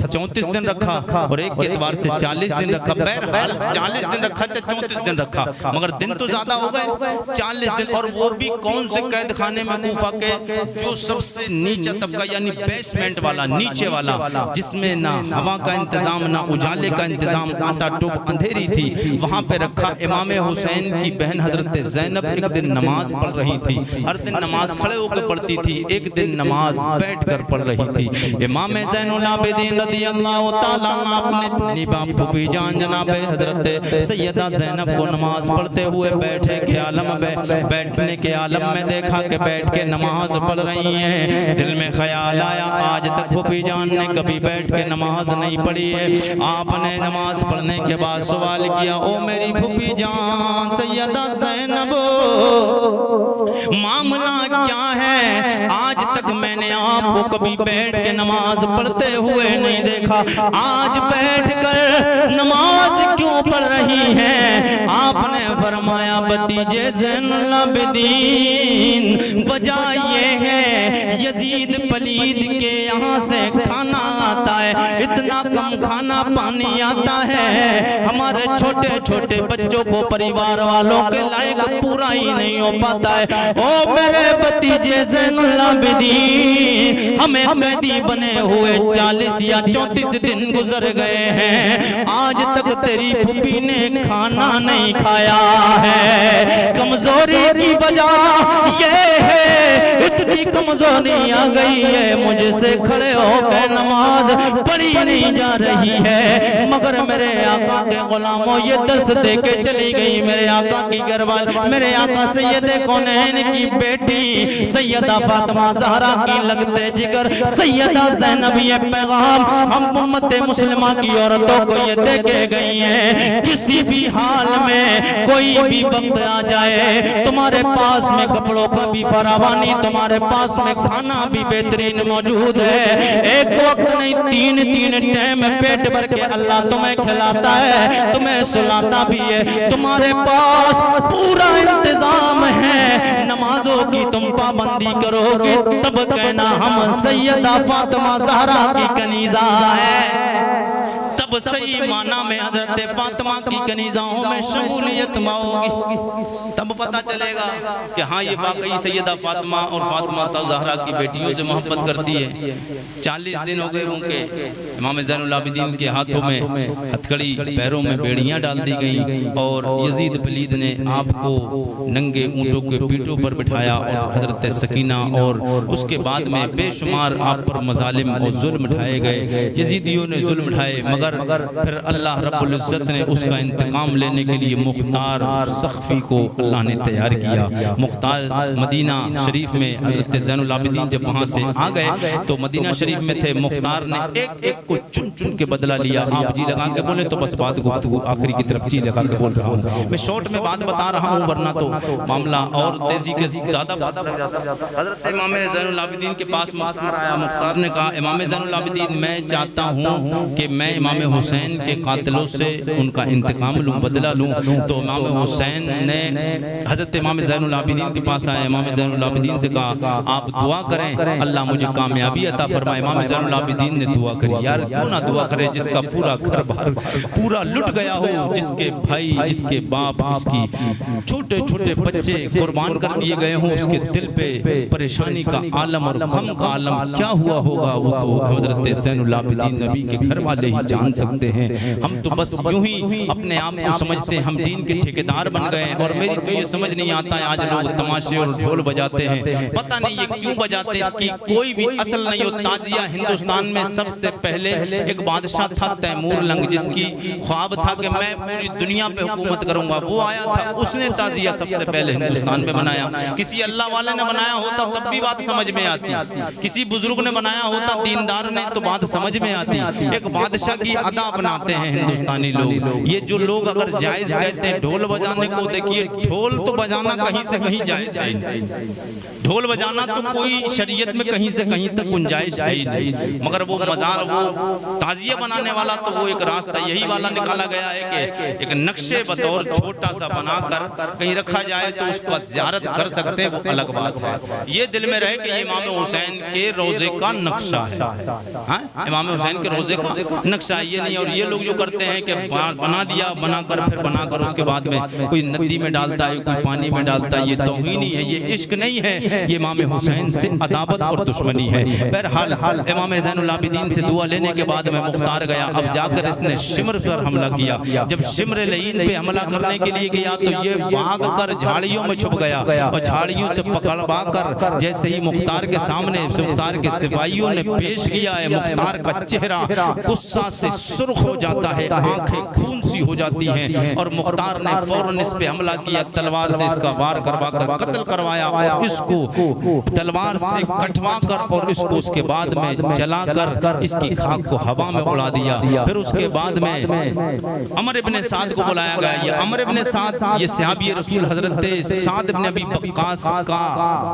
34 दिन रखा और एक के एतबार से 40 दिन रखा। बहरहाल 40 दिन रखा, 34 दिन रखा, मगर दिन तो ज्यादा हो गए 40 दिन। और वो भी कौन से कैद खाने में? कूफा के जो सबसे नीचे तबका यानी बेसमेंट वाला, नीचे वाला, जिसमें ना हवा का इंतजाम ना उजाले का इंतजाम, आटा टूप अंधेरी थी, वहां पे रखा। इमाम हुसैन की बहन हजरत ज़ैनब एक दिन नमाज पढ़ रही थी। हर दिन नमाज खड़े होकर पढ़ती थी, एक दिन नमाज बैठकर पढ़ रही थी। इमाम ज़ैनुल आबिदीन रज़ियल्लाहु ताला अपने बाप फूफी जान जनाब हजरत सैयदा ज़ैनब को नमाज पढ़ते हुए बैठे के आलम में, बैठने के आलम में देखा कि बैठ के नमाज पढ़ रही हैं। दिल में ख्याल आया आज तक फूफी जान ने कभी बैठ के नमाज नहीं पढ़ी है। आपने नमाज पढ़ने के बाद सवाल किया, ओ मेरी फूफी जान सैयदा ज़ैनब, मामला क्या है? आज तक मैंने आपको कभी बैठ के नमाज पढ़ते हुए नहीं देखा, आज बैठकर नमाज क्यों पढ़ रही हैं? आपने फरमाया भतीजे ज़ैनुल आबिदीन, वजह ये है यजीद पलीद के यहाँ से खाना आता है, इतना कम खाना पानी आता है, हमारे छोटे छोटे बच्चों को परिवार वालों के लायक पूरा ही नहीं हो पाता है। ओ मेरे भतीजे ज़ैनुल आबिदीन, हमें कैदी बने हुए 40 या 34 दिन गुजर गए हैं, आज तक तेरी फूफी ने खाना नहीं खाया है। कमजोरी की वजह ये है, इतनी कमजोरी आ गई है, मुझसे खड़े होकर नमाज पढ़ी नहीं जा रही है। मगर मेरे आका के गुलामों ये दर्स दे के चली गई, मेरे आका की घरवाल, मेरे आका सैयदे कौनैन की बेटी सैयदा फातिमा ज़हरा की लगते जिगर सैयदा ज़ैनब ये पैगाम हम उम्मत मुस्लिमा की औरतों को ये दे के गई है, किसी भी हाल में कोई भी वक्त आ जाए, तुम्हारे पास में कपड़ों का भी फरावानी, तुम्हारे पास में खाना भी बेहतरीन मौजूद है। एक वक्त नहीं, 3 टाइम पेट भर के अल्लाह तुम्हें खिलाता है, तुम्हें सुलाता भी है, तुम्हारे पास पूरा इंतजाम है। नमाजों की तुम पाबंदी करोगे तब कहना हम सैयदा फातिमा ज़हरा की कनीज़ा है, तब सही माना में हजरत फातिमा की कनीज़ाओं में शमूलियत होगी, तब पता चलेगा कि हाँ ये वाकई सैयदा फातिमा और फातिमा ज़हरा की बेटियों से मोहब्बत करती है। 40 दिन हो गए उनके, इमाम ज़ैनुल आबिदीन के हाथों में हथकड़ी, पैरों में बेड़ियां डाल दी गई और यजीद पलीद ने आपको नंगे ऊँटों के पीठों पर बिठाया और हजरत सकीना और उसके बाद में बेशुमार आप पर मजालिम और जुल्म उठाए गए, यजीदियों ने जुल्म उठाए, मगर फिर अल्लाह रब्बुल इज्जत ने उसका इंतकाम लेने के लिए मुख्तार सख्फी को अल्लाह ने तैयार किया। मुख्तार मदीना शरीफ में हजरत ज़ैनुल आबिदीन जब वहाँ से आ गए तो मदीना शरीफ में थे, मुख्तार ने एक एक को चुन चुन के बदला लिया। आप जी लगा के बोले तो बस बात गुफ्तगू आखिरी की तरफ जी लगा के बोल रहा हूँ, मैं शॉर्ट में बात बता रहा हूँ वरना तो मामला और तेजी के ज्यादा बात लग जाता। हजरत इमाम ज़ैनुल आबिदीन के पास मुख्तार आया, मुख्तार ने कहा इमाम ज़ैनुल आबिदीन मैं चाहता हूँ कि मैं इमाम हुसैन के कातिलों से उनका इंतकाम लूँ, बदला लूँ। तो इमाम हुसैन ने हजरत इमाम ज़ैनुल आबिदीन के पास आए, इमाम ज़ैनुल आबिदीन से कहा आप दुआ करें अल्लाह मुझे कामयाबी अता फरमाए। इमाम ज़ैनुल आबिदीन ने दुआ करी, यार क्यों ना दुआ करे जिसका पूरा घर बार पूरा लुट गया हो, जिसके भाई जिसके बाप उसकी छोटे छोटे बच्चे कुर्बान कर दिए गए हों, उसके दिल पे परेशानी का आलम और गम का आलम क्या हुआ होगा वो तो हजरत ज़ैनुल आबिदीन नबी के घर वाले ही जान सकते हैं। हम तो बस यूं ही अपने आप को समझते हैं हम दीन के ठेकेदार बन गए हैं। और मेरी तो ये समझ नहीं आता है आज लोग तमाशे और ढोल बजाते हैं, पता नहीं ये क्यों बजाते, इसकी कोई भी असल नहीं हो। ताजिया हिंदुस्तान में सबसे पहले एक बादशाह था तैमूर लंग, जिसकी ख्वाब था कि मैं पूरी दुनिया पे हुकूमत करूंगा, वो आया था, उसने ताजिया सबसे पहले हिंदुस्तान में बनाया। किसी अल्लाह वाले ने बनाया होता तब भी बात समझ में आती, किसी बुजुर्ग ने बनाया होता दीनदार ने तो बात समझ में आती। एक बादशाह की अदा अपनाते हैं हिंदुस्तानी लोग। ये जो लोग अगर जायज कहते हैं ढोल बजाने को, देखिए ढोल तो बजाना कहीं से कहीं जायज है नहीं, ढोल बजाना तो कोई शरीयत में कहीं से कहीं तक गुंजाइश है ही नहीं, मगर वो मजार वो ताजिया बनाने वाला तो वो एक रास्ता यही वाला निकाला गया है कि एक नक्शे बतौर छोटा सा बनाकर कहीं रखा जाए तो उसका ज़ियारत कर सकते हैं, वो अलग बात है। ये दिल में रहे कि इमाम हुसैन के रोजे का नक्शा है, हाँ इमाम हुसैन के रोजे का नक्शा है, ये नहीं। और ये लोग जो करते हैं कि बना दिया, बनाकर फिर बनाकर उसके बाद में कोई नदी में डालता है, कोई पानी में डालता है, ये तौहीनी है, ये इश्क नहीं है, ये इमाम हुसैन से अदावत और दुश्मनी है। बहरहाल इमाम ज़ैनुल आबिदीन से दुआ लेने के बाद में मुख्तार गया, अब जाकर इसने शिमर पर हमला किया। जब शिमर लईन पे हमला करने के लिए गया तो ये भाग कर झाड़ियों में छुप गया और झाड़ियों से पकड़वा कर जैसे ही मुख्तार के सामने मुख्तार के सिपाहियों ने पेश किया है, मुख्तार का चेहरा गुस्सा से सुर्ख हो जाता है, आंखें खून सी हो जाती हैं और मुख्तार ने फौरन इस पे हमला किया, तलवार से इसका वार करवा कर कत्ल करवाया और इसको तलवार से कटवा कर और इसको उसके बाद में जलाकर इसकी खाक को हवा में उड़ा दिया। फिर उसके बाद में अमर इब्ने साद को बुलाया गया। ये अमर इब्ने साद ये सहाबी रसूल हजरत साद इब्ने अबी वक्कास का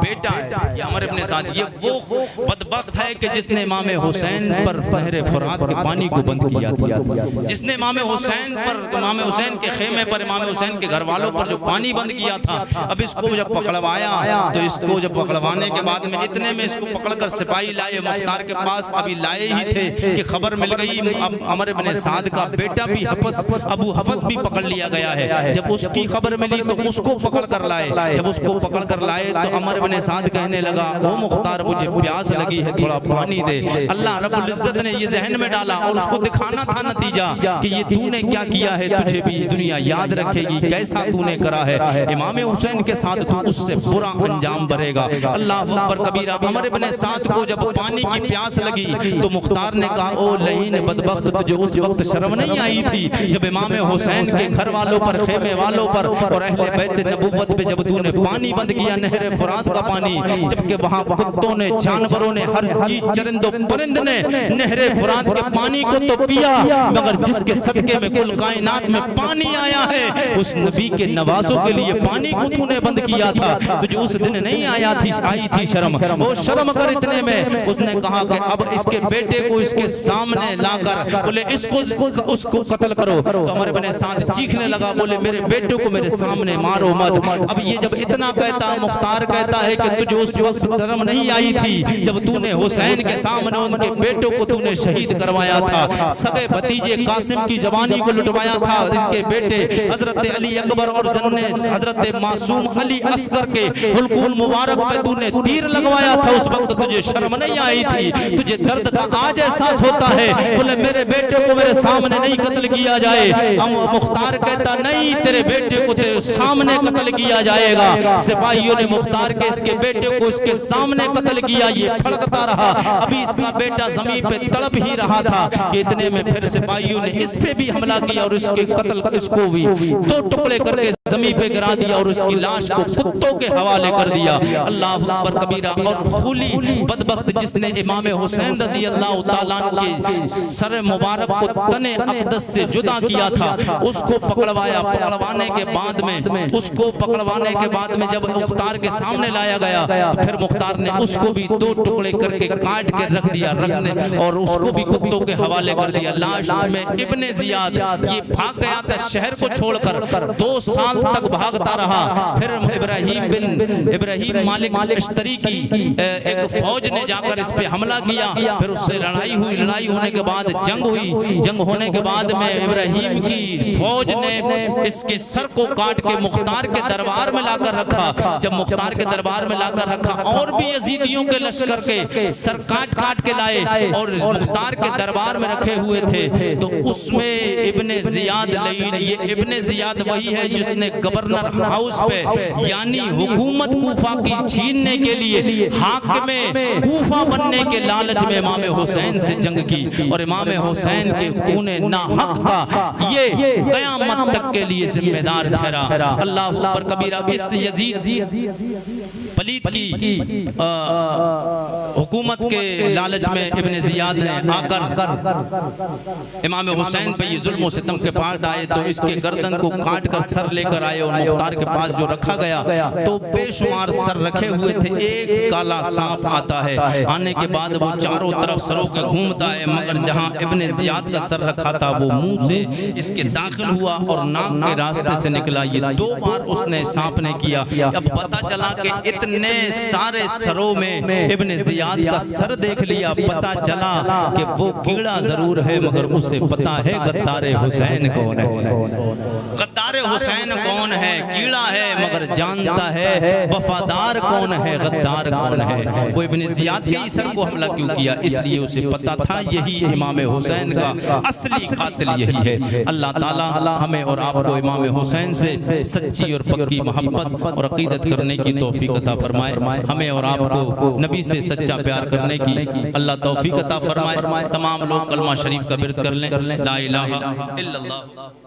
बेटा है। ये अमर इब्ने साद ये वो बदबख्त है कि जिसने इमाम हुसैन पर नहर फुरात के पानी को बंद किया था, जिसने इमाम हुसैन पर इमाम हुसैन के खेमे पर इमाम हुसैन के घर वालों पर जो पानी बंद किया था। अब इसको जब पकड़वाया तो इसको जब पकड़वाने के बाद में इतने में इसको पकड़कर सिपाही लाए मुख्तार के पास, अभी लाए ही थे कि खबर मिल गई अब अमर इब्ने साद का बेटा भी अबू हफस भी पकड़ लिया गया है। जब उसकी खबर मिली तो उसको पकड़ कर लाए, जब उसको पकड़ कर लाए तो अमर इब्ने साद कहने लगा, ओ मुख्तार मुझे प्यास लगी है, थोड़ा पानी दे। अल्लाह रब्बुल इज्जत ने ये जहन में डाला और उसको दिखाना था नतीजा कि ये तूने क्या किया है, तुझे भी दुनिया याद रखेगी कैसा तूने करा है, इमाम हुसैन के साथ तू उससे बुरा अंजाम भरेगा। अल्लाह अकबर कबीरा। अमर इब्ने साद को जब पानी की प्यास लगी तो मुख्तार ने कहा, ओ लहीन बदबख्त, तुझे उस वक्त शर्म नहीं आई थी जब इमाम हुसैन के घर वालों पर, खेमे वालों पर और अहले बैत नबूवत पे जब तूने पानी बंद किया, नहर फुरात का पानी, जबकि वहां कुत्तों ने, जानवरों ने, हर चीज, चरिंदों परिंद ने नहर फुरात के पानी को तो पिया, मगर जिसके सदके में कुल कायनात में पानी आया है उस नबी के नवाजों के लिए पानी को तूने बंद किया था, तुझे उस दिन नहीं आई थी शर्म, वो शर्म कर। इतने में उसने कहा कि अब इसके बेटे को इसके सामने लाकर बोले उसको कत्ल करो। तो अमर इब्ने साद चीखने लगा, बोले मेरे बेटे को मेरे सामने मारो मत। अब ये जब इतना कहता, मुख्तार कहता है कि तुझे उस वक्त शर्म नहीं आई थी जब तूने हुसैन के सामने उनके बेटों को तूने शहीद करवाया था, सगे भतीजे कासिम की जवानी को लुटवाया था, इनके बेटे हजरत अली अकबर और जन्ने हजरत मासूम अली असगर के हुलकुल मुबारक पे तूने तीर लगवाया था, उस वक्त तुझे शर्म नहीं आई थी, तुझे दर्द का आज एहसास होता है। बोले मेरे बेटे को मेरे सामने नहीं कत्ल किया जाए। मुख्तार कहता नहीं, तेरे बेटे को तेरे सामने कत्ल किया जाएगा। सिपाहियों ने मुख्तार के इसके बेटे को इसके सामने कत्ल किया, ये फड़कता रहा, अभी इसका बेटा जमीन पे तड़प ही रहा था कि इतने में फिर सिपाहियों ने इस पे भी हमला किया और इसके कत्ल, इसको भी दो टुकड़े करके जमीन पे गिरा दिया और उसकी लाश को कुत्तों के हवाले कर दिया। अल्लाह अकबर कबीरा। और फूली बदबख्त जिसने इमाम हुसैन रज़ी अल्लाह तआला के सर मुबारक को तने अक़दस से जुदा किया था, उसको पकड़वाया। पकड़वाने के बाद में उसको पकड़वाने के बाद में जब मुख्तार के सामने लाया गया तो फिर मुख्तार ने उसको भी दो टुकड़े करके काट के रख दिया, रखने और उसको भी कुत्तों के हवाले कर दिया। लाश में इब्ने जियाद ये भाग गया था शहर को छोड़कर, 2 साल तक भागता रहा। फिर इब्राहिम मालिक अश्तरी की एक फौज ने जाकर इस पे हमला किया, फिर उससे लड़ाई हुई। लड़ाई होने के बाद जंग हुई। जंग होने के बाद में इब्राहिम की फौज ने इसके सर को काट के मुख्तार के दरबार में लाकर रखा। जब मुख्तार के दरबार में लाकर रखा और भी यजीदियों के लश्कर के सर काट काट के लाए और मुख्तार के दरबार में रखे हुए थे, तो उसमें इब्ने जियाद लईन, ये इब्ने जियाद वही है जिसने अपने गवर्नर हाउस पे यानी हुकूमत कूफा की छीनने के लिए हाकिमे कूफा बनने के लालच में इमाम हुसैन से जंग की और इमाम हुसैन के खूने नाहक का ये क़यामत तक के लिए जिम्मेदार ठहरा। अल्लाह अकबर कबीरा। इस यजीद पलीद की हुकूमत के लालच में इब्ने ज़ियाद ने आकर इमाम हुसैन पे ये जुल्म सितम के पास आए तो इसके गर्दन को काट कर सर लेकर आए और मुख्तार के पास जो रखा गया तो बेशुमार सर रखे हुए थे। एक काला सांप आता है, आने के बाद वो चारों तरफ सरों के घूमता है, मगर जहां इब्ने ज़ियाद का सर रखा था वो मुंह से इसके दाखिल हुआ और नाक के रास्ते से निकला। ये 2 बार उसने सांप ने किया। अब पता चला कि इतने सारे सरों में इब्ने ज़ियाद का सर देख लिया, पता चला कि वो कीड़ा जरूर है मगर उसे पता है गद्दार हुसैन कौन है। गद्दार हुसैन कौन है? कीड़ा है मगर जानता है वफादार कौन है, गद्दार कौन है। वो इब्ने ज़ियाद के ही सर को हमला क्यों किया? इसलिए उसे पता था यही इमाम हुसैन का असली कातिल यही है। अल्लाह ताला हमें और आपको इमाम हुसैन से सच्ची और पक्की मोहब्बत और अकीदत करने की तौफीक अता फरमाए। हमें और आपको नबी से सच्चा प्यार करने की अल्लाह तौफीक अता फरमाए। तमाम लोग कलमा शरीफ का बिरद कर लें, ला इलाहा इल्लल्लाह।